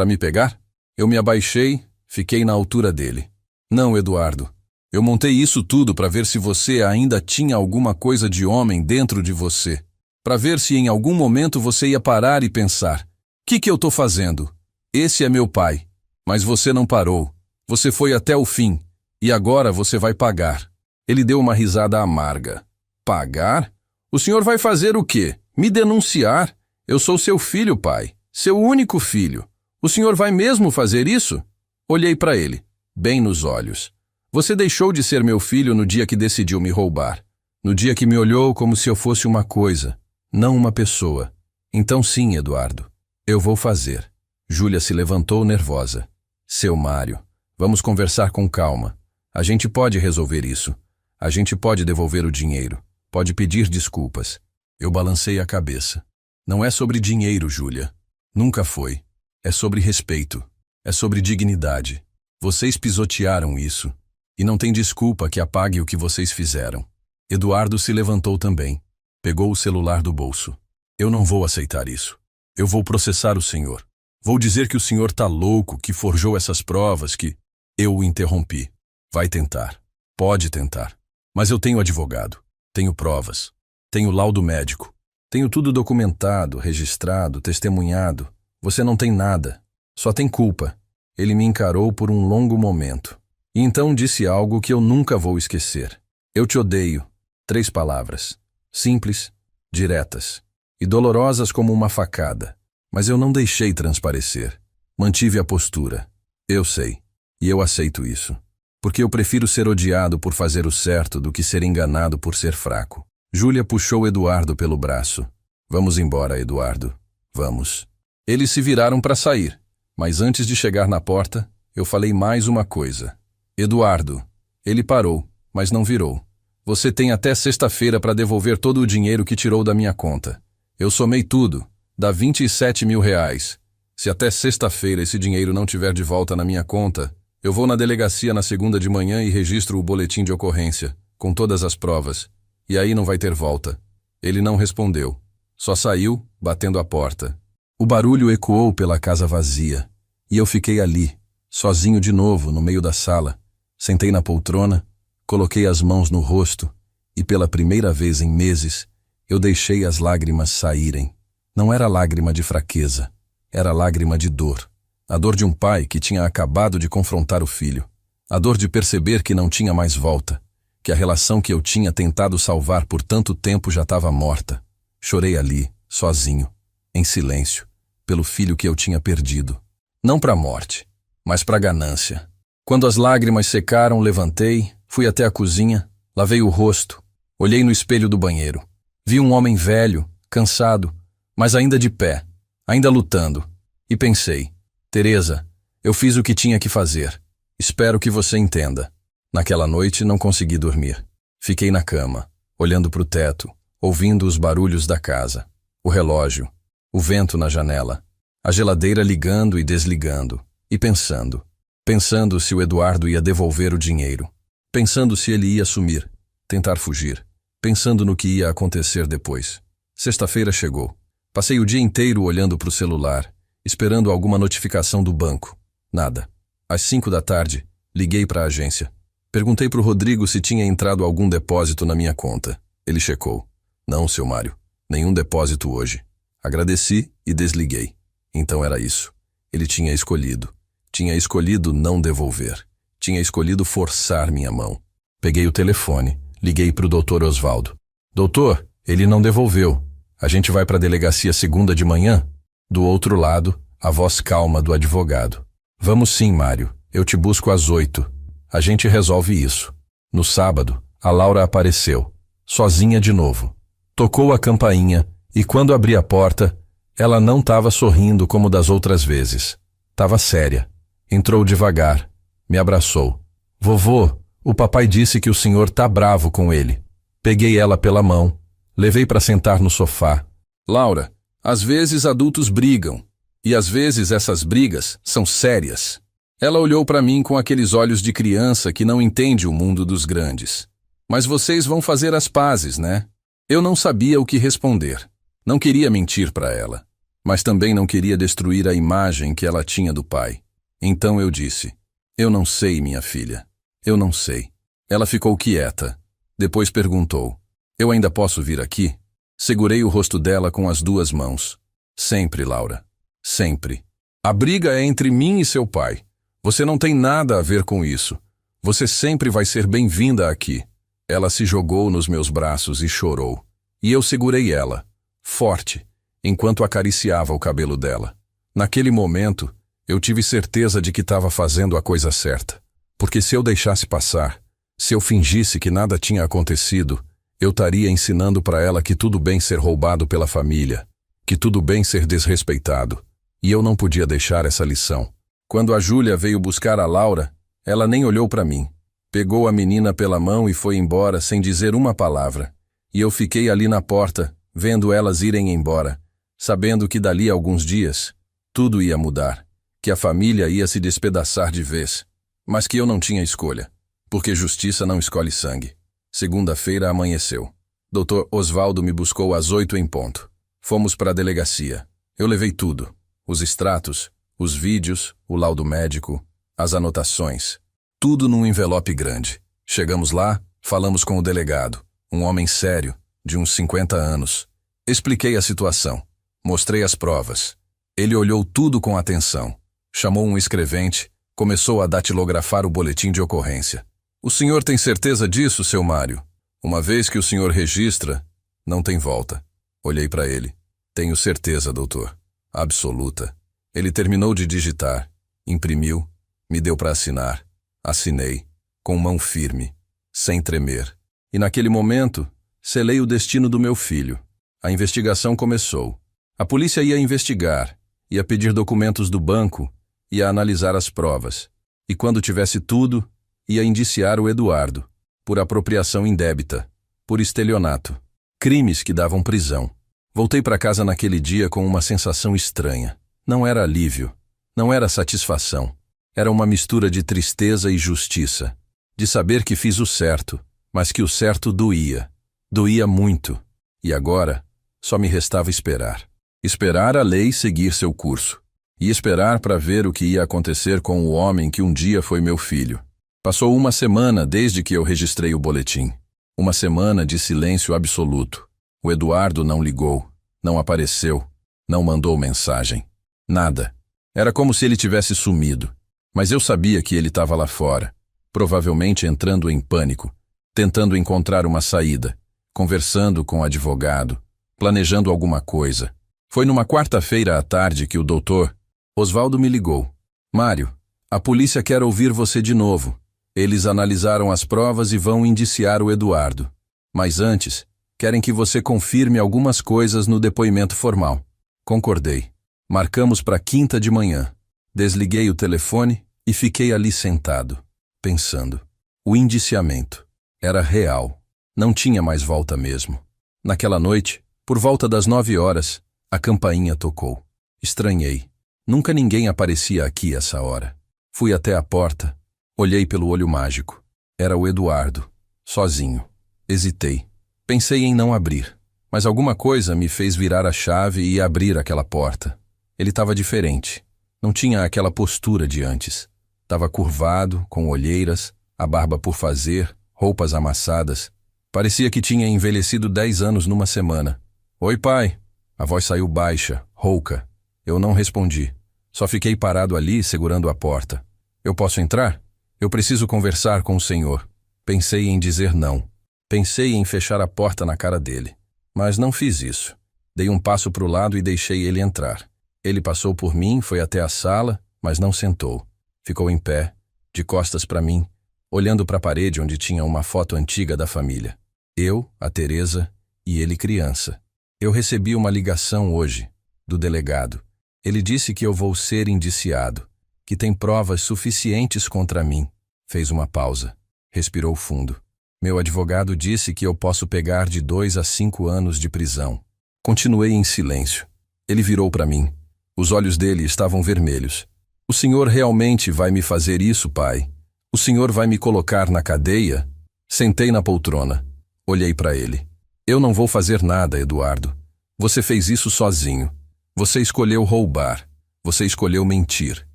me pegar? Eu me abaixei, fiquei na altura dele. Não, Eduardo. Eu montei isso tudo para ver se você ainda tinha alguma coisa de homem dentro de você. Para ver se em algum momento você ia parar e pensar: que eu tô fazendo? Esse é meu pai. Mas você não parou. Você foi até o fim. E agora você vai pagar. Ele deu uma risada amarga. Pagar? O senhor vai fazer o quê? Me denunciar? Eu sou seu filho, pai. Seu único filho. O senhor vai mesmo fazer isso? Olhei para ele, bem nos olhos. Você deixou de ser meu filho no dia que decidiu me roubar. No dia que me olhou como se eu fosse uma coisa, não uma pessoa. Então sim, Eduardo, eu vou fazer. Júlia se levantou nervosa. Seu Mário, vamos conversar com calma. A gente pode resolver isso. A gente pode devolver o dinheiro. Pode pedir desculpas. Eu balancei a cabeça. Não é sobre dinheiro, Júlia. Nunca foi. É sobre respeito. É sobre dignidade. Vocês pisotearam isso. E não tem desculpa que apague o que vocês fizeram. Eduardo se levantou também. Pegou o celular do bolso. Eu não vou aceitar isso. Eu vou processar o senhor. Vou dizer que o senhor tá louco, que forjou essas provas, que... Eu o interrompi. Vai tentar. Pode tentar. Mas eu tenho advogado. Tenho provas. Tenho laudo médico. Tenho tudo documentado, registrado, testemunhado. Você não tem nada. Só tem culpa. Ele me encarou por um longo momento. E então disse algo que eu nunca vou esquecer. Eu te odeio. 3 palavras. Simples, diretas. E dolorosas como uma facada. Mas eu não deixei transparecer. Mantive a postura. Eu sei. E eu aceito isso. Porque eu prefiro ser odiado por fazer o certo do que ser enganado por ser fraco. Júlia puxou Eduardo pelo braço. Vamos embora, Eduardo. Vamos. Eles se viraram para sair. Mas antes de chegar na porta, eu falei mais uma coisa. Eduardo. Ele parou, mas não virou. Você tem até sexta-feira para devolver todo o dinheiro que tirou da minha conta. Eu somei tudo. Dá 27 mil reais. Se até sexta-feira esse dinheiro não tiver de volta na minha conta, eu vou na delegacia na segunda de manhã e registro o boletim de ocorrência, com todas as provas. E aí não vai ter volta. Ele não respondeu. Só saiu, batendo a porta. O barulho ecoou pela casa vazia. E eu fiquei ali, sozinho de novo, no meio da sala. Sentei na poltrona, coloquei as mãos no rosto E pela primeira vez em meses, eu deixei as lágrimas saírem. Não era lágrima de fraqueza, era lágrima de dor. A dor de um pai que tinha acabado de confrontar o filho. A dor de perceber que não tinha mais volta, que a relação que eu tinha tentado salvar por tanto tempo já estava morta. Chorei ali, sozinho, em silêncio, pelo filho que eu tinha perdido. Não para a morte, mas para a ganância. Quando as lágrimas secaram, levantei, fui até a cozinha, lavei o rosto, olhei no espelho do banheiro. Vi um homem velho, cansado, mas ainda de pé, ainda lutando. E pensei, Teresa, eu fiz o que tinha que fazer. Espero que você entenda. Naquela noite não consegui dormir. Fiquei na cama, olhando para o teto, ouvindo os barulhos da casa, o relógio, o vento na janela, a geladeira ligando e desligando, e pensando se o Eduardo ia devolver o dinheiro, pensando se ele ia sumir, tentar fugir, pensando no que ia acontecer depois. Sexta-feira chegou. Passei o dia inteiro olhando para o celular, esperando alguma notificação do banco. Nada. Às 5 da tarde, liguei para a agência. Perguntei para o Rodrigo se tinha entrado algum depósito na minha conta. Ele checou. Não, seu Mário, nenhum depósito hoje. Agradeci e desliguei. Então era isso. Ele tinha escolhido. Tinha escolhido não devolver. Tinha escolhido forçar minha mão. Peguei o telefone, liguei para o Dr. Osvaldo. Doutor, ele não devolveu. A gente vai para a delegacia segunda de manhã? Do outro lado, a voz calma do advogado. Vamos sim, Mário. Eu te busco às 8. A gente resolve isso. No sábado, a Laura apareceu, sozinha de novo. Tocou a campainha e quando abri a porta, ela não estava sorrindo como das outras vezes. Estava séria. Entrou devagar. Me abraçou. Vovô, o papai disse que o senhor tá bravo com ele. Peguei ela pela mão. Levei para sentar no sofá. Laura, às vezes adultos brigam. E às vezes essas brigas são sérias. Ela olhou para mim com aqueles olhos de criança que não entende o mundo dos grandes. Mas vocês vão fazer as pazes, né? Eu não sabia o que responder. Não queria mentir para ela. Mas também não queria destruir a imagem que ela tinha do pai. Então eu disse, eu não sei, minha filha. Eu não sei. Ela ficou quieta. Depois perguntou, eu ainda posso vir aqui? Segurei o rosto dela com as duas mãos. Sempre, Laura. Sempre. A briga é entre mim e seu pai. Você não tem nada a ver com isso. Você sempre vai ser bem-vinda aqui. Ela se jogou nos meus braços e chorou. E eu segurei ela, forte, enquanto acariciava o cabelo dela. Naquele momento, eu tive certeza de que estava fazendo a coisa certa. Porque se eu deixasse passar, se eu fingisse que nada tinha acontecido, eu estaria ensinando para ela que tudo bem ser roubado pela família, que tudo bem ser desrespeitado. E eu não podia deixar essa lição. Quando a Júlia veio buscar a Laura, ela nem olhou para mim. Pegou a menina pela mão e foi embora sem dizer uma palavra. E eu fiquei ali na porta, vendo elas irem embora, sabendo que dali a alguns dias, tudo ia mudar, que a família ia se despedaçar de vez. Mas que eu não tinha escolha, porque justiça não escolhe sangue. Segunda-feira amanheceu. Dr. Osvaldo me buscou às 8 em ponto. Fomos para a delegacia. Eu levei tudo. Os extratos, os vídeos, o laudo médico, as anotações. Tudo num envelope grande. Chegamos lá, falamos com o delegado, um homem sério, de uns 50 anos. Expliquei a situação. Mostrei as provas. Ele olhou tudo com atenção. Chamou um escrevente, começou a datilografar o boletim de ocorrência. O senhor tem certeza disso, seu Mário? Uma vez que o senhor registra, não tem volta. Olhei para ele. Tenho certeza, doutor. Absoluta. Ele terminou de digitar, imprimiu, me deu para assinar. Assinei, com mão firme, sem tremer. E naquele momento, selei o destino do meu filho. A investigação começou. A polícia ia investigar, ia pedir documentos do banco, ia analisar as provas. E quando tivesse tudo, ia indiciar o Eduardo, por apropriação indébita, por estelionato. Crimes que davam prisão. Voltei para casa naquele dia com uma sensação estranha. Não era alívio, não era satisfação. Era uma mistura de tristeza e justiça. De saber que fiz o certo, mas que o certo doía. Doía muito. E agora, só me restava esperar. Esperar a lei seguir seu curso. E esperar para ver o que ia acontecer com o homem que um dia foi meu filho. Passou uma semana desde que eu registrei o boletim. Uma semana de silêncio absoluto. O Eduardo não ligou, não apareceu, não mandou mensagem. Nada. Era como se ele tivesse sumido. Mas eu sabia que ele estava lá fora, provavelmente entrando em pânico, tentando encontrar uma saída, conversando com o advogado, planejando alguma coisa. Foi numa quarta-feira à tarde que o doutor Oswaldo me ligou. Mário, a polícia quer ouvir você de novo. Eles analisaram as provas e vão indiciar o Eduardo. Mas antes, querem que você confirme algumas coisas no depoimento formal. Concordei. Marcamos para quinta de manhã. Desliguei o telefone e fiquei ali sentado, pensando. O indiciamento era real. Não tinha mais volta mesmo. Naquela noite, por volta das 9 horas, a campainha tocou. Estranhei. Nunca ninguém aparecia aqui essa hora. Fui até a porta. Olhei pelo olho mágico. Era o Eduardo, sozinho. Hesitei. Pensei em não abrir, mas alguma coisa me fez virar a chave e abrir aquela porta. Ele estava diferente. Não tinha aquela postura de antes. Estava curvado, com olheiras, a barba por fazer, roupas amassadas. Parecia que tinha envelhecido 10 anos numa semana. Oi, pai. A voz saiu baixa, rouca. Eu não respondi. Só fiquei parado ali, segurando a porta. Eu posso entrar? Eu preciso conversar com o senhor. Pensei em dizer não. Pensei em fechar a porta na cara dele. Mas não fiz isso. Dei um passo para o lado e deixei ele entrar. Ele passou por mim, foi até a sala, mas não sentou. Ficou em pé, de costas para mim, olhando para a parede onde tinha uma foto antiga da família. Eu, a Teresa e ele criança. Eu recebi uma ligação hoje, do delegado. Ele disse que eu vou ser indiciado, que tem provas suficientes contra mim. Fez uma pausa. Respirou fundo. Meu advogado disse que eu posso pegar de 2 a 5 anos de prisão. Continuei em silêncio. Ele virou para mim. Os olhos dele estavam vermelhos. O senhor realmente vai me fazer isso, pai? O senhor vai me colocar na cadeia? Sentei na poltrona. Olhei para ele. Eu não vou fazer nada, Eduardo. Você fez isso sozinho. Você escolheu roubar. Você escolheu mentir.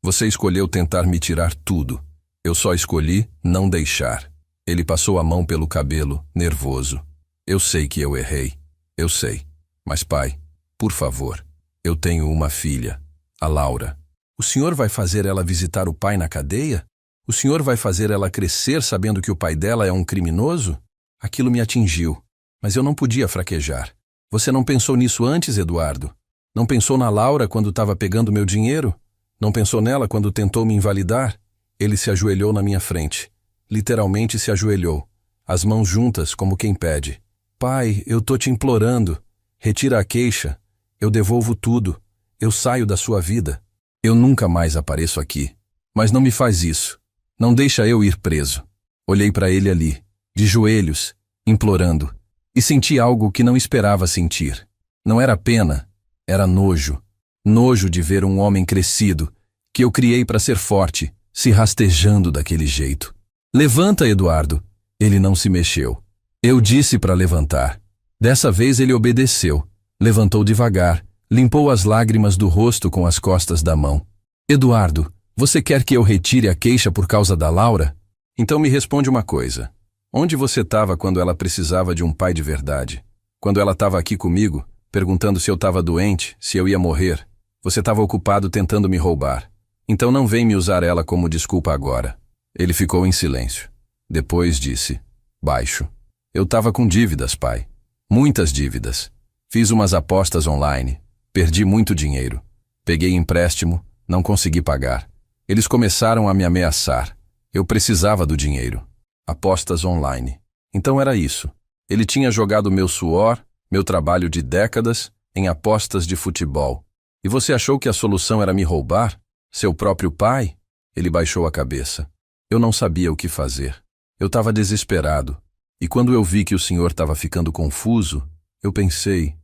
Você escolheu tentar me tirar tudo. Eu só escolhi não deixar. Ele passou a mão pelo cabelo, nervoso. Eu sei que eu errei. Eu sei. Mas, pai, por favor, eu tenho uma filha, a Laura. O senhor vai fazer ela visitar o pai na cadeia? O senhor vai fazer ela crescer sabendo que o pai dela é um criminoso? Aquilo me atingiu, mas eu não podia fraquejar. Você não pensou nisso antes, Eduardo? Não pensou na Laura quando estava pegando meu dinheiro? Não pensou nela quando tentou me invalidar? Ele se ajoelhou na minha frente. Literalmente se ajoelhou, as mãos juntas como quem pede. Pai, eu tô te implorando. Retira a queixa. Eu devolvo tudo. Eu saio da sua vida. Eu nunca mais apareço aqui. Mas não me faz isso. Não deixa eu ir preso. Olhei para ele ali, de joelhos, implorando. E senti algo que não esperava sentir. Não era pena, era nojo. Nojo de ver um homem crescido, que eu criei para ser forte, se rastejando daquele jeito. Levanta, Eduardo. Ele não se mexeu. Eu disse para levantar. Dessa vez ele obedeceu. Levantou devagar, limpou as lágrimas do rosto com as costas da mão. Eduardo, você quer que eu retire a queixa por causa da Laura? Então me responde uma coisa. Onde você estava quando ela precisava de um pai de verdade? Quando ela estava aqui comigo, perguntando se eu estava doente, se eu ia morrer, você estava ocupado tentando me roubar. Então não vem me usar ela como desculpa agora. Ele ficou em silêncio. Depois disse, baixo. Eu estava com dívidas, pai. Muitas dívidas. Fiz umas apostas online. Perdi muito dinheiro. Peguei empréstimo, não consegui pagar. Eles começaram a me ameaçar. Eu precisava do dinheiro. Apostas online. Então era isso. Ele tinha jogado meu suor, meu trabalho de décadas, em apostas de futebol. E você achou que a solução era me roubar? Seu próprio pai? Ele baixou a cabeça. Eu não sabia o que fazer. Eu estava desesperado. E quando eu vi que o senhor estava ficando confuso, eu pensei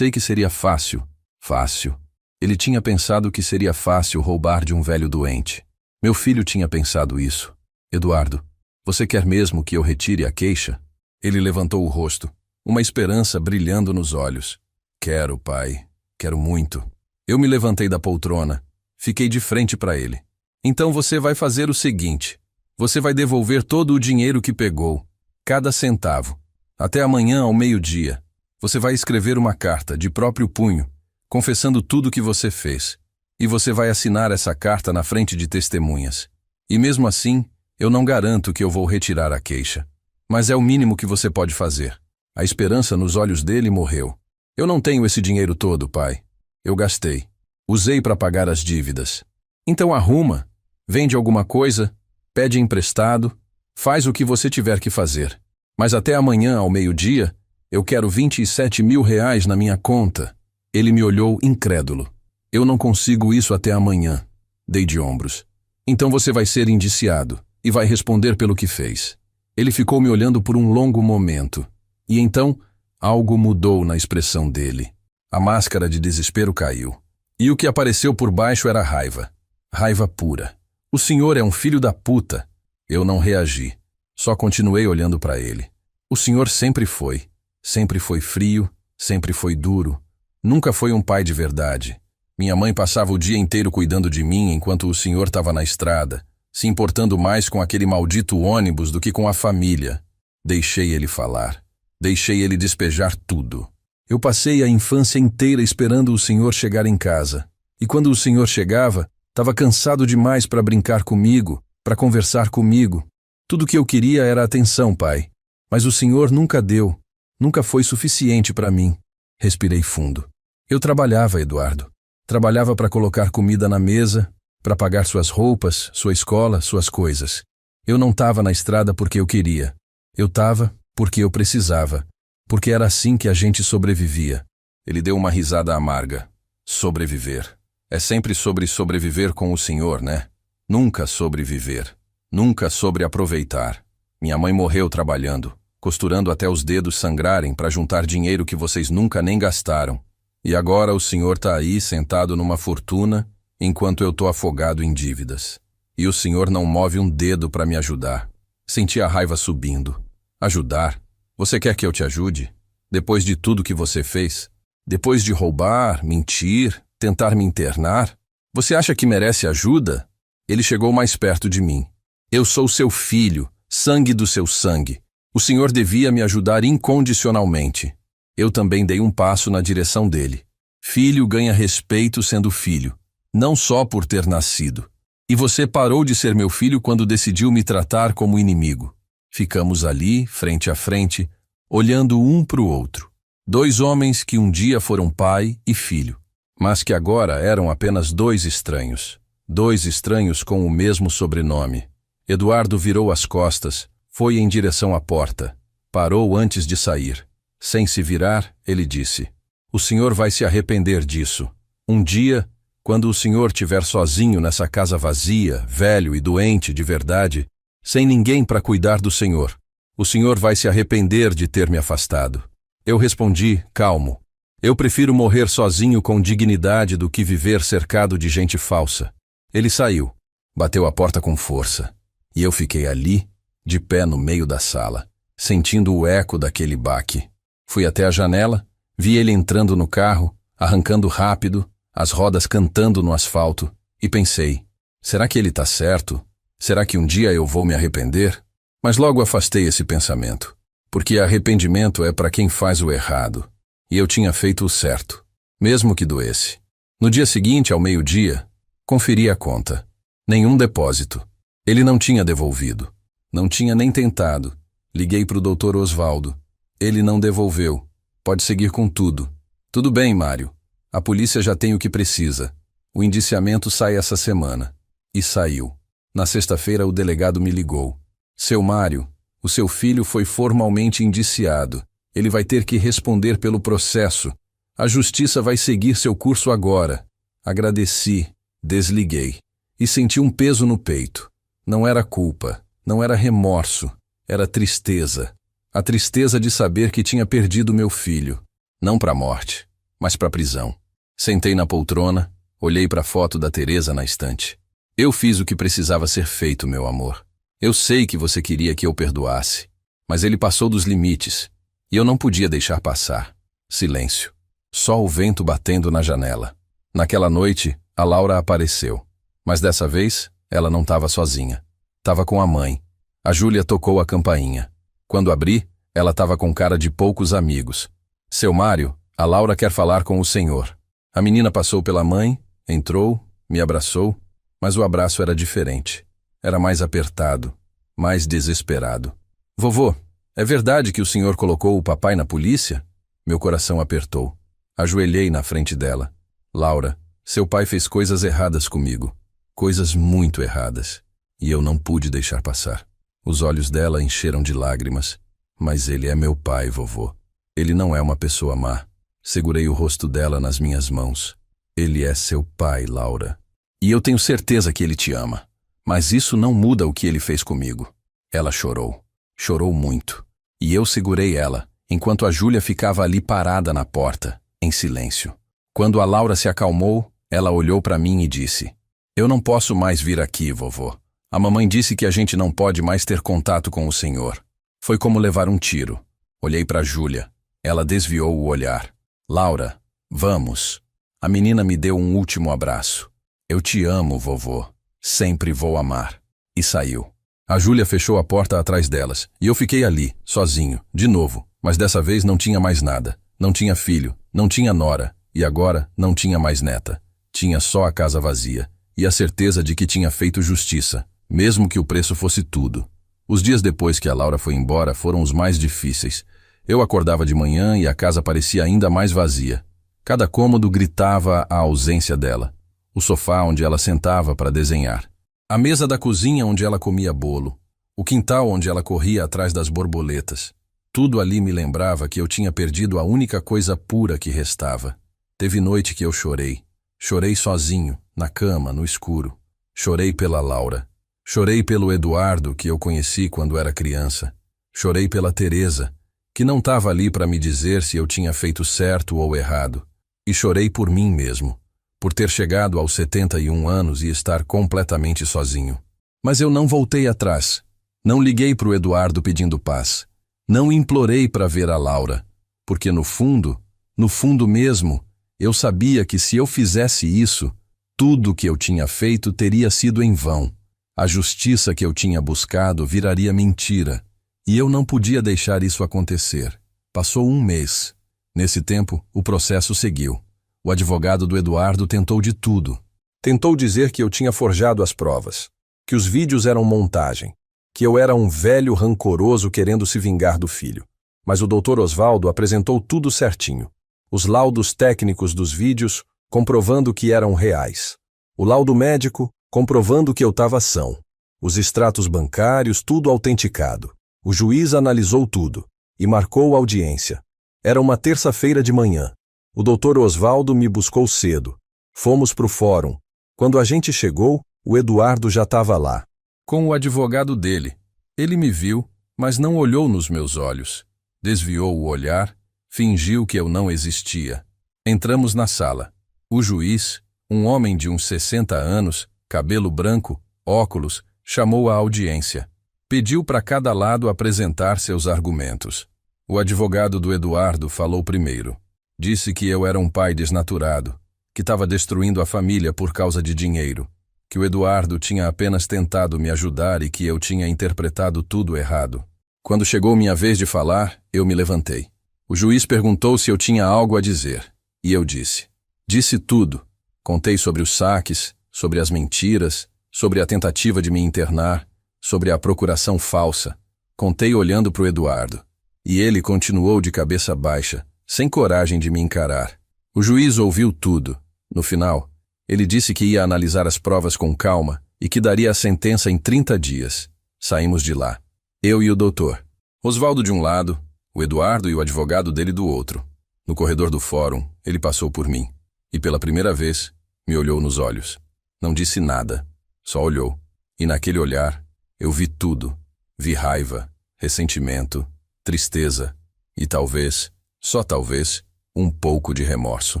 que seria fácil. Fácil. Ele tinha pensado que seria fácil roubar de um velho doente. Meu filho tinha pensado isso. Eduardo, você quer mesmo que eu retire a queixa? Ele levantou o rosto, uma esperança brilhando nos olhos. Quero, pai. Quero muito. Eu me levantei da poltrona. Fiquei de frente para ele. Então você vai fazer o seguinte. Você vai devolver todo o dinheiro que pegou. Cada centavo. Até amanhã ao meio-dia. Você vai escrever uma carta de próprio punho, confessando tudo o que você fez. E você vai assinar essa carta na frente de testemunhas. E mesmo assim, eu não garanto que eu vou retirar a queixa. Mas é o mínimo que você pode fazer. A esperança nos olhos dele morreu. Eu não tenho esse dinheiro todo, pai. Eu gastei. Usei para pagar as dívidas. Então arruma, vende alguma coisa, pede emprestado, faz o que você tiver que fazer. Mas até amanhã, ao meio-dia, eu quero 27 mil reais na minha conta. Ele me olhou incrédulo. Eu não consigo isso até amanhã. Dei de ombros. Então você vai ser indiciado e vai responder pelo que fez. Ele ficou me olhando por um longo momento. E então, algo mudou na expressão dele. A máscara de desespero caiu. E o que apareceu por baixo era raiva. Raiva pura. O senhor é um filho da puta. Eu não reagi. Só continuei olhando para ele. O senhor sempre foi. Sempre foi frio, sempre foi duro. Nunca foi um pai de verdade. Minha mãe passava o dia inteiro cuidando de mim enquanto o senhor estava na estrada, se importando mais com aquele maldito ônibus do que com a família. Deixei ele falar. Deixei ele despejar tudo. Eu passei a infância inteira esperando o senhor chegar em casa. E quando o senhor chegava, estava cansado demais para brincar comigo, para conversar comigo. Tudo que eu queria era atenção, pai. Mas o senhor nunca deu. Nunca foi suficiente para mim. Respirei fundo. Eu trabalhava, Eduardo. Trabalhava para colocar comida na mesa, para pagar suas roupas, sua escola, suas coisas. Eu não estava na estrada porque eu queria. Eu estava porque eu precisava. Porque era assim que a gente sobrevivia. Ele deu uma risada amarga. Sobreviver. É sempre sobre sobreviver com o senhor, né? Nunca sobreviver. Nunca sobre aproveitar. Minha mãe morreu trabalhando, costurando até os dedos sangrarem para juntar dinheiro que vocês nunca nem gastaram. E agora o senhor tá aí sentado numa fortuna, enquanto eu tô afogado em dívidas. E o senhor não move um dedo para me ajudar. Senti a raiva subindo. Ajudar? Você quer que eu te ajude? Depois de tudo que você fez? Depois de roubar, mentir, tentar me internar? Você acha que merece ajuda? Ele chegou mais perto de mim. Eu sou seu filho, sangue do seu sangue. O senhor devia me ajudar incondicionalmente. Eu também dei um passo na direção dele. Filho ganha respeito sendo filho, não só por ter nascido. E você parou de ser meu filho quando decidiu me tratar como inimigo. Ficamos ali, frente a frente, olhando um para o outro. Dois homens que um dia foram pai e filho, mas que agora eram apenas dois estranhos. Dois estranhos com o mesmo sobrenome. Eduardo virou as costas, foi em direção à porta. Parou antes de sair. Sem se virar, ele disse: "O senhor vai se arrepender disso. Um dia, quando o senhor estiver sozinho nessa casa vazia, velho e doente de verdade, sem ninguém para cuidar do senhor, o senhor vai se arrepender de ter me afastado." Eu respondi, calmo: "Eu prefiro morrer sozinho com dignidade do que viver cercado de gente falsa." Ele saiu, bateu a porta com força, e eu fiquei ali, de pé no meio da sala, sentindo o eco daquele baque. Fui até a janela, vi ele entrando no carro, arrancando rápido, as rodas cantando no asfalto, e pensei: será que ele está certo? Será que um dia eu vou me arrepender? Mas logo afastei esse pensamento, porque arrependimento é para quem faz o errado, e eu tinha feito o certo, mesmo que doesse. No dia seguinte, ao meio-dia, conferi a conta. Nenhum depósito. Ele não tinha devolvido. Não tinha nem tentado. Liguei para o Dr. Osvaldo. Ele não devolveu. Pode seguir com tudo. Tudo bem, Mário. A polícia já tem o que precisa. O indiciamento sai essa semana. E saiu. Na sexta-feira o delegado me ligou. Seu Mário, o seu filho foi formalmente indiciado. Ele vai ter que responder pelo processo. A justiça vai seguir seu curso agora. Agradeci, desliguei. E senti um peso no peito. Não era culpa, não era remorso, era tristeza. A tristeza de saber que tinha perdido meu filho. Não para a morte, mas para a prisão. Sentei na poltrona, olhei para a foto da Teresa na estante. Eu fiz o que precisava ser feito, meu amor. Eu sei que você queria que eu perdoasse, mas ele passou dos limites, e eu não podia deixar passar. Silêncio. Só o vento batendo na janela. Naquela noite, a Laura apareceu. Mas dessa vez, ela não estava sozinha. Estava com a mãe. A Júlia tocou a campainha. Quando abri, ela estava com cara de poucos amigos. Seu Mário, a Laura quer falar com o senhor. A menina passou pela mãe, entrou, me abraçou, mas o abraço era diferente. Era mais apertado, mais desesperado. Vovô, é verdade que o senhor colocou o papai na polícia? Meu coração apertou. Ajoelhei na frente dela. Laura, seu pai fez coisas erradas comigo. Coisas muito erradas. E eu não pude deixar passar. Os olhos dela encheram de lágrimas. Mas ele é meu pai, vovô. Ele não é uma pessoa má. Segurei o rosto dela nas minhas mãos. Ele é seu pai, Laura. E eu tenho certeza que ele te ama. Mas isso não muda o que ele fez comigo. Ela chorou. Chorou muito. E eu segurei ela, enquanto a Júlia ficava ali parada na porta, em silêncio. Quando a Laura se acalmou, ela olhou para mim e disse: Eu não posso mais vir aqui, vovô. A mamãe disse que a gente não pode mais ter contato com o senhor. Foi como levar um tiro. Olhei para Júlia. Ela desviou o olhar. Laura, vamos. A menina me deu um último abraço. Eu te amo, vovô. Sempre vou amar. E saiu. A Júlia fechou a porta atrás delas, e eu fiquei ali, sozinho, de novo, mas dessa vez não tinha mais nada. Não tinha filho, não tinha nora, e agora não tinha mais neta. Tinha só a casa vazia, e a certeza de que tinha feito justiça, mesmo que o preço fosse tudo. Os dias depois que a Laura foi embora foram os mais difíceis. Eu acordava de manhã e a casa parecia ainda mais vazia. Cada cômodo gritava a ausência dela. O sofá onde ela sentava para desenhar. A mesa da cozinha onde ela comia bolo. O quintal onde ela corria atrás das borboletas. Tudo ali me lembrava que eu tinha perdido a única coisa pura que restava. Teve noite que eu chorei. Chorei sozinho, na cama, no escuro. Chorei pela Laura. Chorei pelo Eduardo, que eu conheci quando era criança. Chorei pela Teresa, que não estava ali para me dizer se eu tinha feito certo ou errado. E chorei por mim mesmo, por ter chegado aos 71 anos e estar completamente sozinho. Mas eu não voltei atrás. Não liguei para o Eduardo pedindo paz. Não implorei para ver a Laura, porque no fundo mesmo, eu sabia que se eu fizesse isso, tudo que eu tinha feito teria sido em vão. A justiça que eu tinha buscado viraria mentira, e eu não podia deixar isso acontecer. Passou um mês. Nesse tempo, o processo seguiu. O advogado do Eduardo tentou de tudo. Tentou dizer que eu tinha forjado as provas, que os vídeos eram montagem, que eu era um velho rancoroso querendo se vingar do filho. Mas o Dr. Osvaldo apresentou tudo certinho. Os laudos técnicos dos vídeos comprovando que eram reais. O laudo médico comprovando que eu estava são. Os extratos bancários, tudo autenticado. O juiz analisou tudo e marcou a audiência. Era uma terça-feira de manhã. O Dr. Osvaldo me buscou cedo. Fomos para o fórum. Quando a gente chegou, o Eduardo já estava lá. Com o advogado dele. Ele me viu, mas não olhou nos meus olhos. Desviou o olhar, fingiu que eu não existia. Entramos na sala. O juiz, um homem de uns 60 anos, cabelo branco, óculos, chamou a audiência. Pediu para cada lado apresentar seus argumentos. O advogado do Eduardo falou primeiro. Disse que eu era um pai desnaturado, que estava destruindo a família por causa de dinheiro, que o Eduardo tinha apenas tentado me ajudar e que eu tinha interpretado tudo errado. Quando chegou minha vez de falar, eu me levantei. O juiz perguntou se eu tinha algo a dizer, e eu disse. Disse tudo. Contei sobre os saques, sobre as mentiras, sobre a tentativa de me internar, sobre a procuração falsa. Contei olhando para o Eduardo. E ele continuou de cabeça baixa, sem coragem de me encarar. O juiz ouviu tudo. No final, ele disse que ia analisar as provas com calma e que daria a sentença em 30 dias. Saímos de lá. Eu e o doutor. Osvaldo de um lado, o Eduardo e o advogado dele do outro. No corredor do fórum, ele passou por mim. E pela primeira vez, me olhou nos olhos. Não disse nada, só olhou. E naquele olhar, eu vi tudo. Vi raiva, ressentimento, tristeza e talvez, só talvez, um pouco de remorso.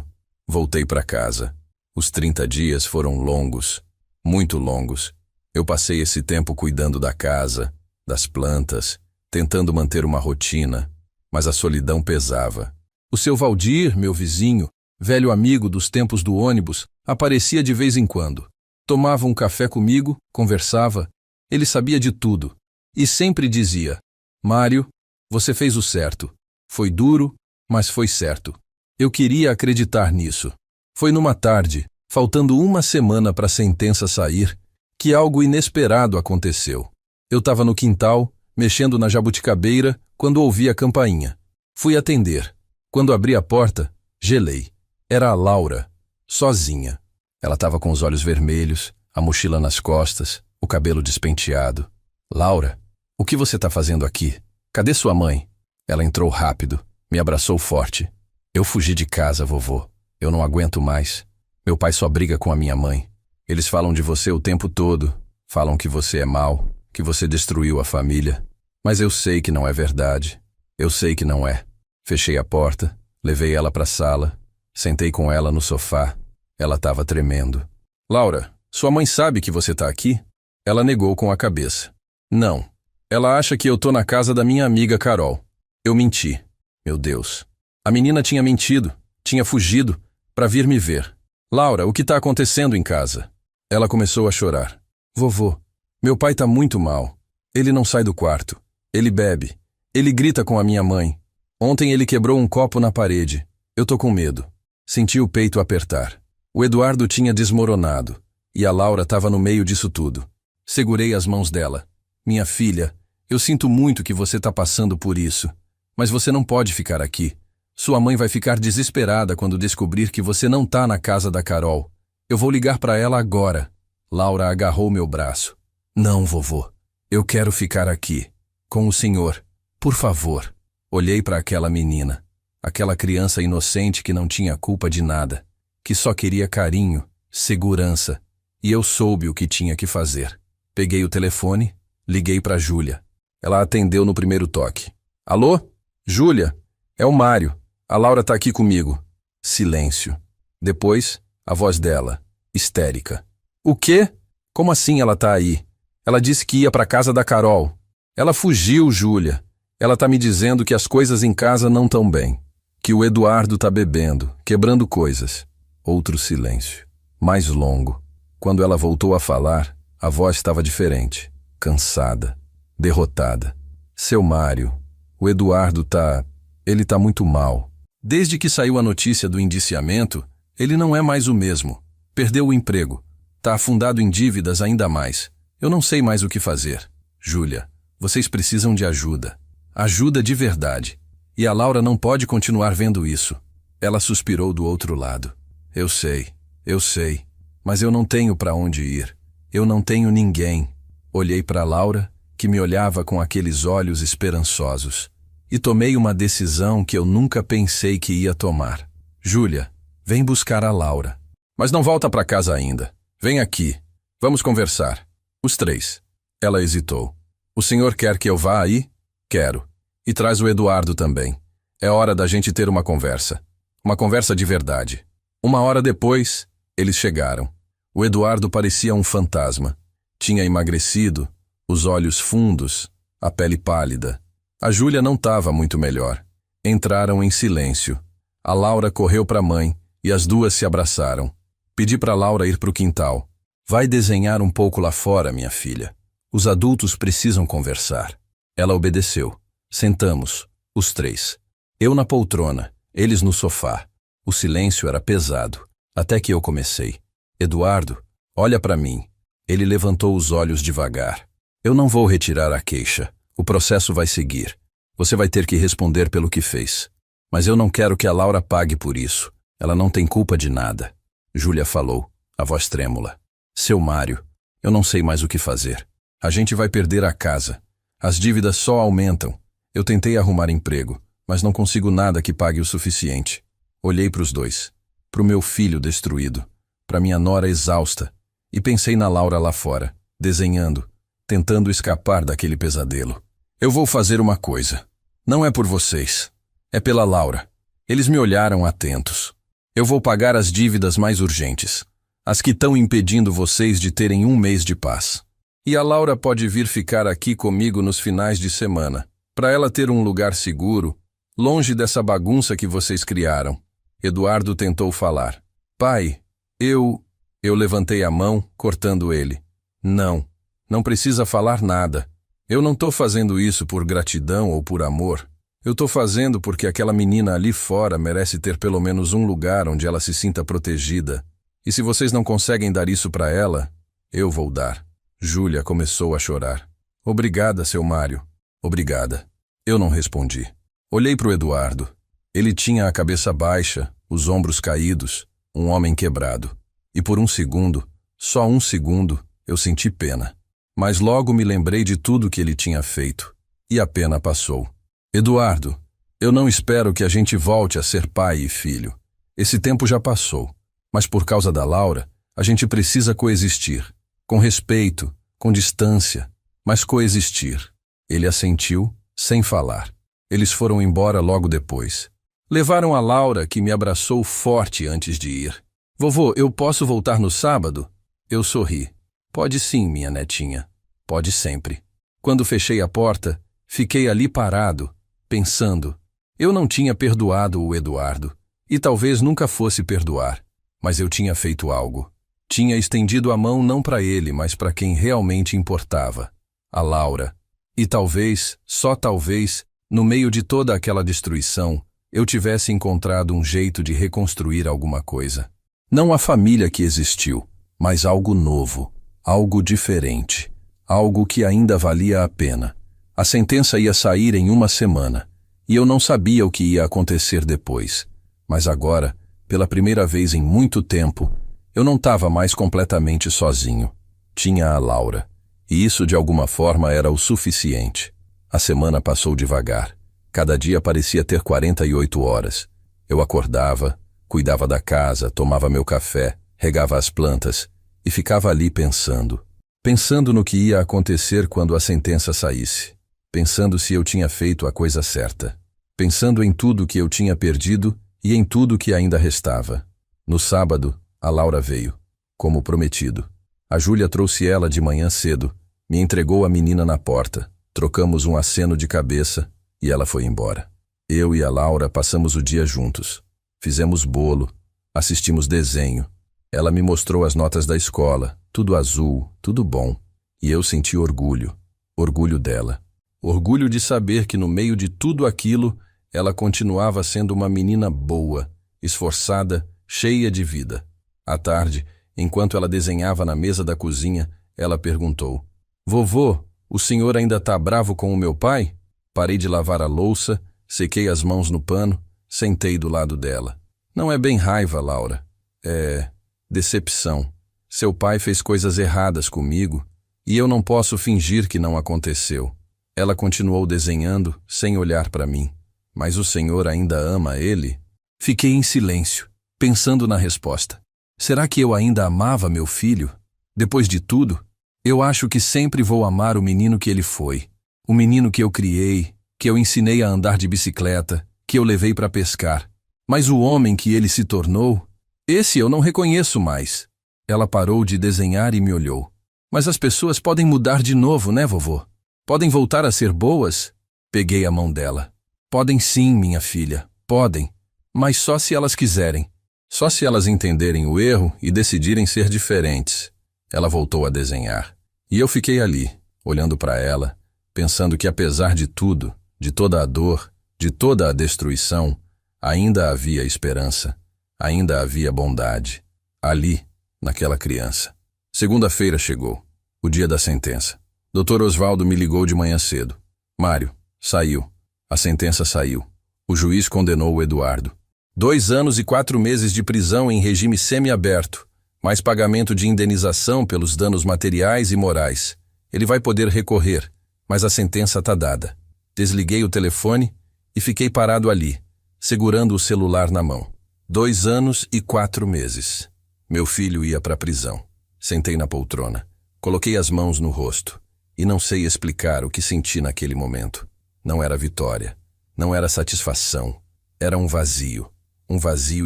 Voltei para casa. Os 30 dias foram longos, muito longos. Eu passei esse tempo cuidando da casa, das plantas, tentando manter uma rotina, mas a solidão pesava. O seu Valdir, meu vizinho, velho amigo dos tempos do ônibus, aparecia de vez em quando. Tomava um café comigo, conversava. Ele sabia de tudo. E sempre dizia, Mário, Você fez o certo. Foi duro, mas foi certo. Eu queria acreditar nisso. Foi numa tarde, faltando uma semana para a sentença sair, que algo inesperado aconteceu. Eu estava no quintal, mexendo na jabuticabeira, quando ouvi a campainha. Fui atender. Quando abri a porta, gelei. Era a Laura, sozinha. Ela estava com os olhos vermelhos, a mochila nas costas, o cabelo despenteado. Laura, o que você está fazendo aqui? Cadê sua mãe? Ela entrou rápido, me abraçou forte. Eu fugi de casa, vovô. Eu não aguento mais. Meu pai só briga com a minha mãe. Eles falam de você o tempo todo. Falam que você é mau, que você destruiu a família. Mas eu sei que não é verdade. Eu sei que não é. Fechei a porta, levei ela para a sala, sentei com ela no sofá. Ela estava tremendo. Laura, sua mãe sabe que você está aqui? Ela negou com a cabeça. Não. Ela acha que eu tô na casa da minha amiga Carol. Eu menti. Meu Deus. A menina tinha mentido, tinha fugido, para vir me ver. Laura, o que está acontecendo em casa? Ela começou a chorar. Vovô, meu pai está muito mal. Ele não sai do quarto. Ele bebe. Ele grita com a minha mãe. Ontem ele quebrou um copo na parede. Eu tô com medo. Senti o peito apertar. O Eduardo tinha desmoronado. E a Laura estava no meio disso tudo. Segurei as mãos dela. Minha filha, eu sinto muito que você está passando por isso. Mas você não pode ficar aqui. Sua mãe vai ficar desesperada quando descobrir que você não tá na casa da Carol. Eu vou ligar para ela agora. Laura agarrou meu braço. Não, vovô. Eu quero ficar aqui. Com o senhor. Por favor. Olhei para aquela menina. Aquela criança inocente que não tinha culpa de nada. Que só queria carinho, segurança. E eu soube o que tinha que fazer. Peguei o telefone, liguei para Júlia. Ela atendeu no primeiro toque. Alô? Júlia? É o Mário. A Laura tá aqui comigo. Silêncio. Depois, a voz dela, histérica. O quê? Como assim ela tá aí? Ela disse que ia pra casa da Carol. Ela fugiu, Júlia. Ela tá me dizendo que as coisas em casa não tão bem. Que o Eduardo tá bebendo, quebrando coisas. Outro silêncio. Mais longo. Quando ela voltou a falar, a voz estava diferente. Cansada. Derrotada. Seu Mário, o Eduardo tá... Ele tá muito mal. Desde que saiu a notícia do indiciamento, ele não é mais o mesmo. Perdeu o emprego. Tá afundado em dívidas ainda mais. Eu não sei mais o que fazer. Júlia, vocês precisam de ajuda. Ajuda de verdade. E a Laura não pode continuar vendo isso. Ela suspirou do outro lado. Eu sei. Mas eu não tenho para onde ir. Eu não tenho ninguém. Olhei para Laura, que me olhava com aqueles olhos esperançosos. E tomei uma decisão que eu nunca pensei que ia tomar. Júlia, vem buscar a Laura. Mas não volta para casa ainda. Vem aqui. Vamos conversar. Os três. Ela hesitou. O senhor quer que eu vá aí? Quero. E traz o Eduardo também. É hora da gente ter uma conversa. Uma conversa de verdade. 1 hora depois, eles chegaram. O Eduardo parecia um fantasma. Tinha emagrecido, os olhos fundos, a pele pálida. A Júlia não estava muito melhor. Entraram em silêncio. A Laura correu para a mãe e as duas se abraçaram. Pedi para Laura ir para o quintal. Vai desenhar um pouco lá fora, minha filha. Os adultos precisam conversar. Ela obedeceu. Sentamos, os três. Eu na poltrona, eles no sofá. O silêncio era pesado, até que eu comecei. Eduardo, olha para mim. Ele levantou os olhos devagar. Eu não vou retirar a queixa. O processo vai seguir. Você vai ter que responder pelo que fez. Mas eu não quero que a Laura pague por isso. Ela não tem culpa de nada. Júlia falou, a voz trêmula. Seu Mário, eu não sei mais o que fazer. A gente vai perder a casa. As dívidas só aumentam. Eu tentei arrumar emprego, mas não consigo nada que pague o suficiente. Olhei para os dois. Para o meu filho destruído. Para minha nora exausta. E pensei na Laura lá fora, desenhando, tentando escapar daquele pesadelo. Eu vou fazer uma coisa. Não é por vocês. É pela Laura. Eles me olharam atentos. Eu vou pagar as dívidas mais urgentes. As que estão impedindo vocês de terem 1 mês de paz. E a Laura pode vir ficar aqui comigo nos finais de semana, para ela ter um lugar seguro, longe dessa bagunça que vocês criaram. Eduardo tentou falar. Pai, eu levantei a mão, cortando ele. Não precisa falar nada. Eu não tô fazendo isso por gratidão ou por amor. Eu tô fazendo porque aquela menina ali fora merece ter pelo menos um lugar onde ela se sinta protegida. E se vocês não conseguem dar isso para ela, eu vou dar. Júlia começou a chorar. Obrigada, seu Mário. Obrigada. Eu não respondi. Olhei para o Eduardo. Ele tinha a cabeça baixa, os ombros caídos, um homem quebrado. E por um segundo, só um segundo, eu senti pena. Mas logo me lembrei de tudo que ele tinha feito. E a pena passou. Eduardo, eu não espero que a gente volte a ser pai e filho. Esse tempo já passou. Mas por causa da Laura, a gente precisa coexistir. Com respeito, com distância, mas coexistir. Ele assentiu, sem falar. Eles foram embora logo depois. Levaram a Laura, que me abraçou forte antes de ir. Vovô, eu posso voltar no sábado? Eu sorri. Pode sim, minha netinha. Pode sempre. Quando fechei a porta, fiquei ali parado, pensando. Eu não tinha perdoado o Eduardo, e talvez nunca fosse perdoar. Mas eu tinha feito algo. Tinha estendido a mão não para ele, mas para quem realmente importava. A Laura. E talvez, só talvez, no meio de toda aquela destruição, eu tivesse encontrado um jeito de reconstruir alguma coisa. Não a família que existiu, mas algo novo, algo diferente, algo que ainda valia a pena. A sentença ia sair em uma semana, e eu não sabia o que ia acontecer depois. Mas agora, pela primeira vez em muito tempo, eu não estava mais completamente sozinho. Tinha a Laura. E isso de alguma forma era o suficiente. A semana passou devagar. Cada dia parecia ter 48 horas. Eu acordava, cuidava da casa, tomava meu café, regava as plantas e ficava ali pensando. Pensando no que ia acontecer quando a sentença saísse. Pensando se eu tinha feito a coisa certa. Pensando em tudo que eu tinha perdido e em tudo que ainda restava. No sábado, a Laura veio, como prometido. A Júlia trouxe ela de manhã cedo, me entregou a menina na porta, trocamos um aceno de cabeça e ela foi embora. Eu e a Laura passamos o dia juntos. Fizemos bolo, assistimos desenho. Ela me mostrou as notas da escola, tudo azul, tudo bom. E eu senti orgulho, orgulho dela. Orgulho de saber que no meio de tudo aquilo, ela continuava sendo uma menina boa, esforçada, cheia de vida. À tarde, enquanto ela desenhava na mesa da cozinha, ela perguntou: Vovô, o senhor ainda tá bravo com o meu pai? Parei de lavar a louça, sequei as mãos no pano, sentei do lado dela. Não é bem raiva, Laura. É decepção. Seu pai fez coisas erradas comigo e eu não posso fingir que não aconteceu. Ela continuou desenhando, sem olhar para mim. Mas o senhor ainda ama ele? Fiquei em silêncio, pensando na resposta. Será que eu ainda amava meu filho? Depois de tudo, eu acho que sempre vou amar o menino que ele foi. O menino que eu criei, que eu ensinei a andar de bicicleta, que eu levei para pescar. Mas o homem que ele se tornou, esse eu não reconheço mais. Ela parou de desenhar e me olhou. Mas as pessoas podem mudar de novo, né, vovô? Podem voltar a ser boas? Peguei a mão dela. Podem sim, minha filha, podem. Mas só se elas quiserem. Só se elas entenderem o erro e decidirem ser diferentes. Ela voltou a desenhar. E eu fiquei ali, olhando para ela, pensando que apesar de tudo, de toda a dor, de toda a destruição, ainda havia esperança, ainda havia bondade. Ali, naquela criança. Segunda-feira chegou, o dia da sentença. Dr. Osvaldo me ligou de manhã cedo. Mário, saiu. A sentença saiu. O juiz condenou o Eduardo. 2 anos e 4 meses de prisão em regime semiaberto, mais pagamento de indenização pelos danos materiais e morais. Ele vai poder recorrer, mas a sentença está dada. Desliguei o telefone e fiquei parado ali, segurando o celular na mão. 2 anos e 4 meses. Meu filho ia para a prisão. Sentei na poltrona. Coloquei as mãos no rosto. E não sei explicar o que senti naquele momento. Não era vitória. Não era satisfação. Era um vazio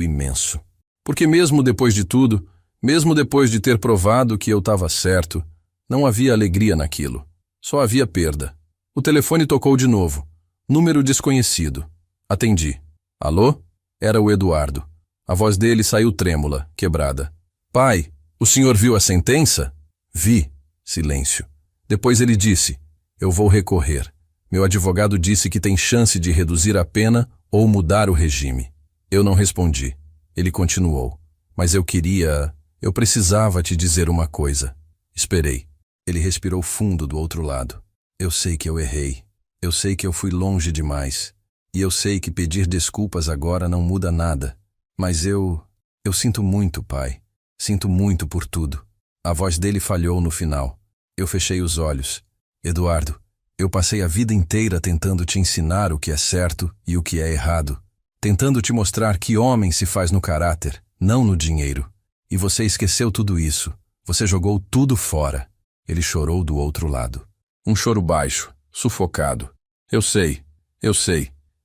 imenso. Porque mesmo depois de tudo, mesmo depois de ter provado que eu estava certo, não havia alegria naquilo. Só havia perda. O telefone tocou de novo. Número desconhecido. Atendi. Alô? Era o Eduardo. A voz dele saiu trêmula, quebrada. Pai, o senhor viu a sentença? Vi. Silêncio. Depois ele disse, Eu vou recorrer. Meu advogado disse que tem chance de reduzir a pena ou mudar o regime. Eu não respondi. Ele continuou. Mas eu precisava te dizer uma coisa. Esperei. Ele respirou fundo do outro lado. Eu sei que eu errei. Eu sei que eu fui longe demais. E eu sei que pedir desculpas agora não muda nada. Mas eu sinto muito, pai. Sinto muito por tudo. A voz dele falhou no final. Eu fechei os olhos. Eduardo, eu passei a vida inteira tentando te ensinar o que é certo e o que é errado. Tentando te mostrar que homem se faz no caráter, não no dinheiro. E você esqueceu tudo isso. Você jogou tudo fora. Ele chorou do outro lado. Um choro baixo, sufocado. Eu sei.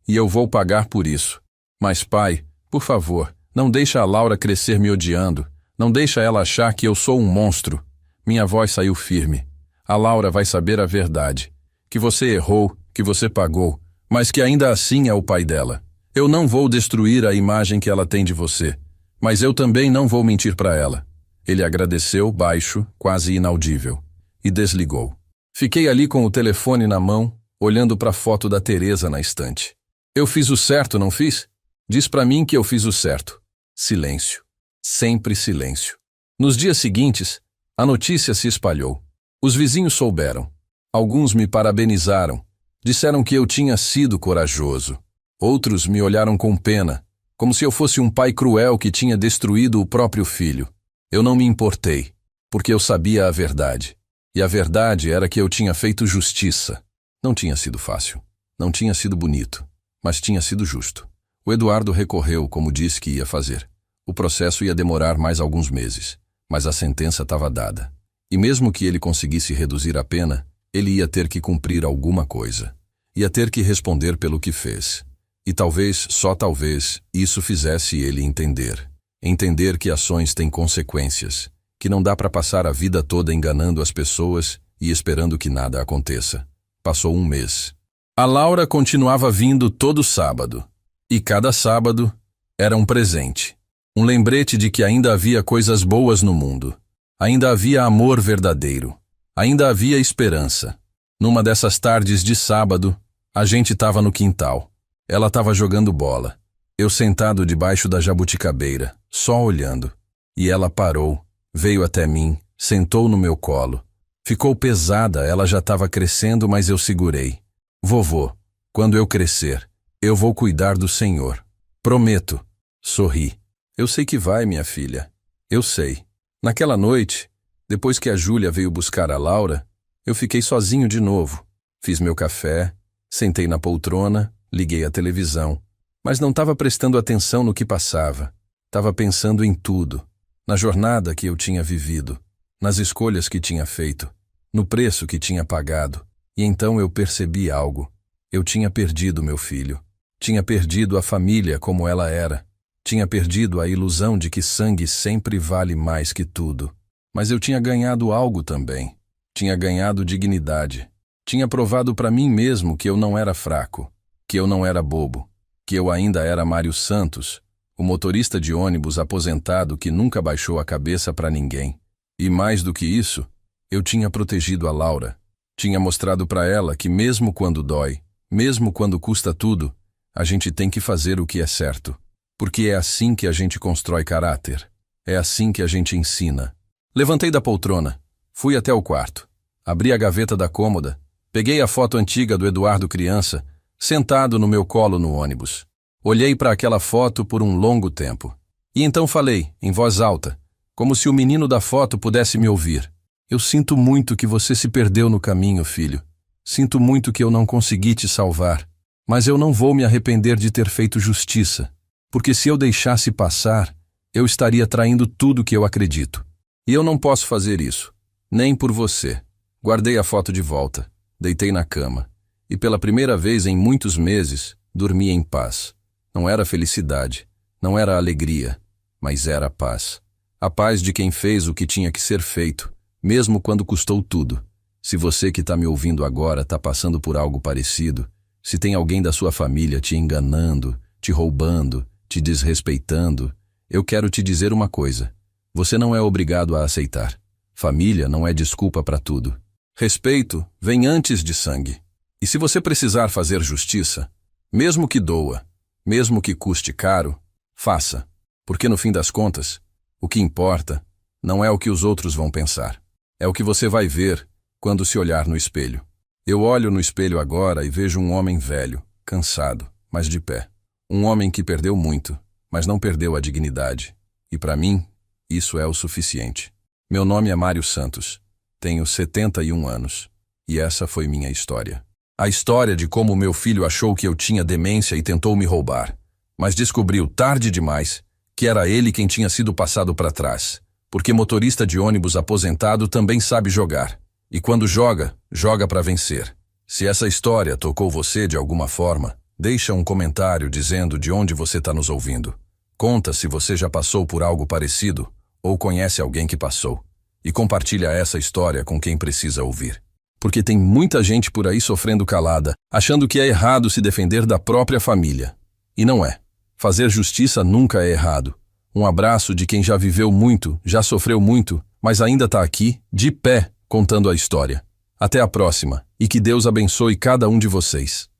E eu vou pagar por isso. Mas, pai, por favor, não deixa a Laura crescer me odiando. Não deixa ela achar que eu sou um monstro. Minha voz saiu firme. A Laura vai saber a verdade. Que você errou, que você pagou, mas que ainda assim é o pai dela. Eu não vou destruir a imagem que ela tem de você. Mas eu também não vou mentir para ela. Ele agradeceu, baixo, quase inaudível. E desligou. Fiquei ali com o telefone na mão, olhando para a foto da Teresa na estante. Eu fiz o certo, não fiz? Diz para mim que eu fiz o certo. Silêncio. Sempre silêncio. Nos dias seguintes, a notícia se espalhou. Os vizinhos souberam. Alguns me parabenizaram. Disseram que eu tinha sido corajoso. Outros me olharam com pena, como se eu fosse um pai cruel que tinha destruído o próprio filho. Eu não me importei, porque eu sabia a verdade. E a verdade era que eu tinha feito justiça. Não tinha sido fácil. Não tinha sido bonito. Mas tinha sido justo. O Eduardo recorreu, como disse que ia fazer. O processo ia demorar mais alguns meses, mas a sentença estava dada. E mesmo que ele conseguisse reduzir a pena, ele ia ter que cumprir alguma coisa. Ia ter que responder pelo que fez. E talvez, só talvez, isso fizesse ele entender. Entender que ações têm consequências, que não dá para passar a vida toda enganando as pessoas e esperando que nada aconteça. Passou um mês. A Laura continuava vindo todo sábado. E cada sábado era um presente. Um lembrete de que ainda havia coisas boas no mundo. Ainda havia amor verdadeiro. Ainda havia esperança. Numa dessas tardes de sábado, a gente estava no quintal. Ela estava jogando bola. Eu sentado debaixo da jabuticabeira, só olhando. E ela parou, veio até mim, sentou no meu colo. Ficou pesada, ela já estava crescendo, mas eu segurei. Vovô, quando eu crescer, eu vou cuidar do senhor. Prometo. Sorri. Eu sei que vai, minha filha. Eu sei. Naquela noite, depois que a Júlia veio buscar a Laura, eu fiquei sozinho de novo. Fiz meu café, sentei na poltrona, liguei a televisão. Mas não estava prestando atenção no que passava. Estava pensando em tudo. Na jornada que eu tinha vivido. Nas escolhas que tinha feito. No preço que tinha pagado. E então eu percebi algo. Eu tinha perdido meu filho. Tinha perdido a família como ela era. Tinha perdido a ilusão de que sangue sempre vale mais que tudo. Mas eu tinha ganhado algo também. Tinha ganhado dignidade. Tinha provado para mim mesmo que eu não era fraco, que eu não era bobo, que eu ainda era Mário Santos, o motorista de ônibus aposentado que nunca baixou a cabeça para ninguém. E mais do que isso, eu tinha protegido a Laura. Tinha mostrado para ela que mesmo quando dói, mesmo quando custa tudo, a gente tem que fazer o que é certo. Porque é assim que a gente constrói caráter. É assim que a gente ensina. Levantei da poltrona, fui até o quarto, abri a gaveta da cômoda, peguei a foto antiga do Eduardo criança, sentado no meu colo no ônibus. Olhei para aquela foto por um longo tempo. E então falei, em voz alta, como se o menino da foto pudesse me ouvir. Eu sinto muito que você se perdeu no caminho, filho. Sinto muito que eu não consegui te salvar. Mas eu não vou me arrepender de ter feito justiça. Porque se eu deixasse passar, eu estaria traindo tudo que eu acredito. E eu não posso fazer isso. Nem por você. Guardei a foto de volta. Deitei na cama. E pela primeira vez em muitos meses, dormi em paz. Não era felicidade. Não era alegria. Mas era paz. A paz de quem fez o que tinha que ser feito, mesmo quando custou tudo. Se você que está me ouvindo agora está passando por algo parecido, se tem alguém da sua família te enganando, te roubando, te desrespeitando, eu quero te dizer uma coisa. Você não é obrigado a aceitar. Família não é desculpa para tudo. Respeito vem antes de sangue. E se você precisar fazer justiça, mesmo que doa, mesmo que custe caro, faça. Porque no fim das contas, o que importa não é o que os outros vão pensar. É o que você vai ver quando se olhar no espelho. Eu olho no espelho agora e vejo um homem velho, cansado, mas de pé. Um homem que perdeu muito, mas não perdeu a dignidade. E para mim, isso é o suficiente. Meu nome é Mário Santos. Tenho 71 anos. E essa foi minha história. A história de como meu filho achou que eu tinha demência e tentou me roubar. Mas descobriu tarde demais que era ele quem tinha sido passado para trás. Porque motorista de ônibus aposentado também sabe jogar. E quando joga, joga para vencer. Se essa história tocou você de alguma forma, deixa um comentário dizendo de onde você está nos ouvindo. Conta se você já passou por algo parecido ou conhece alguém que passou. E compartilha essa história com quem precisa ouvir. Porque tem muita gente por aí sofrendo calada, achando que é errado se defender da própria família. E não é. Fazer justiça nunca é errado. Um abraço de quem já viveu muito, já sofreu muito, mas ainda está aqui, de pé, contando a história. Até a próxima, e que Deus abençoe cada um de vocês.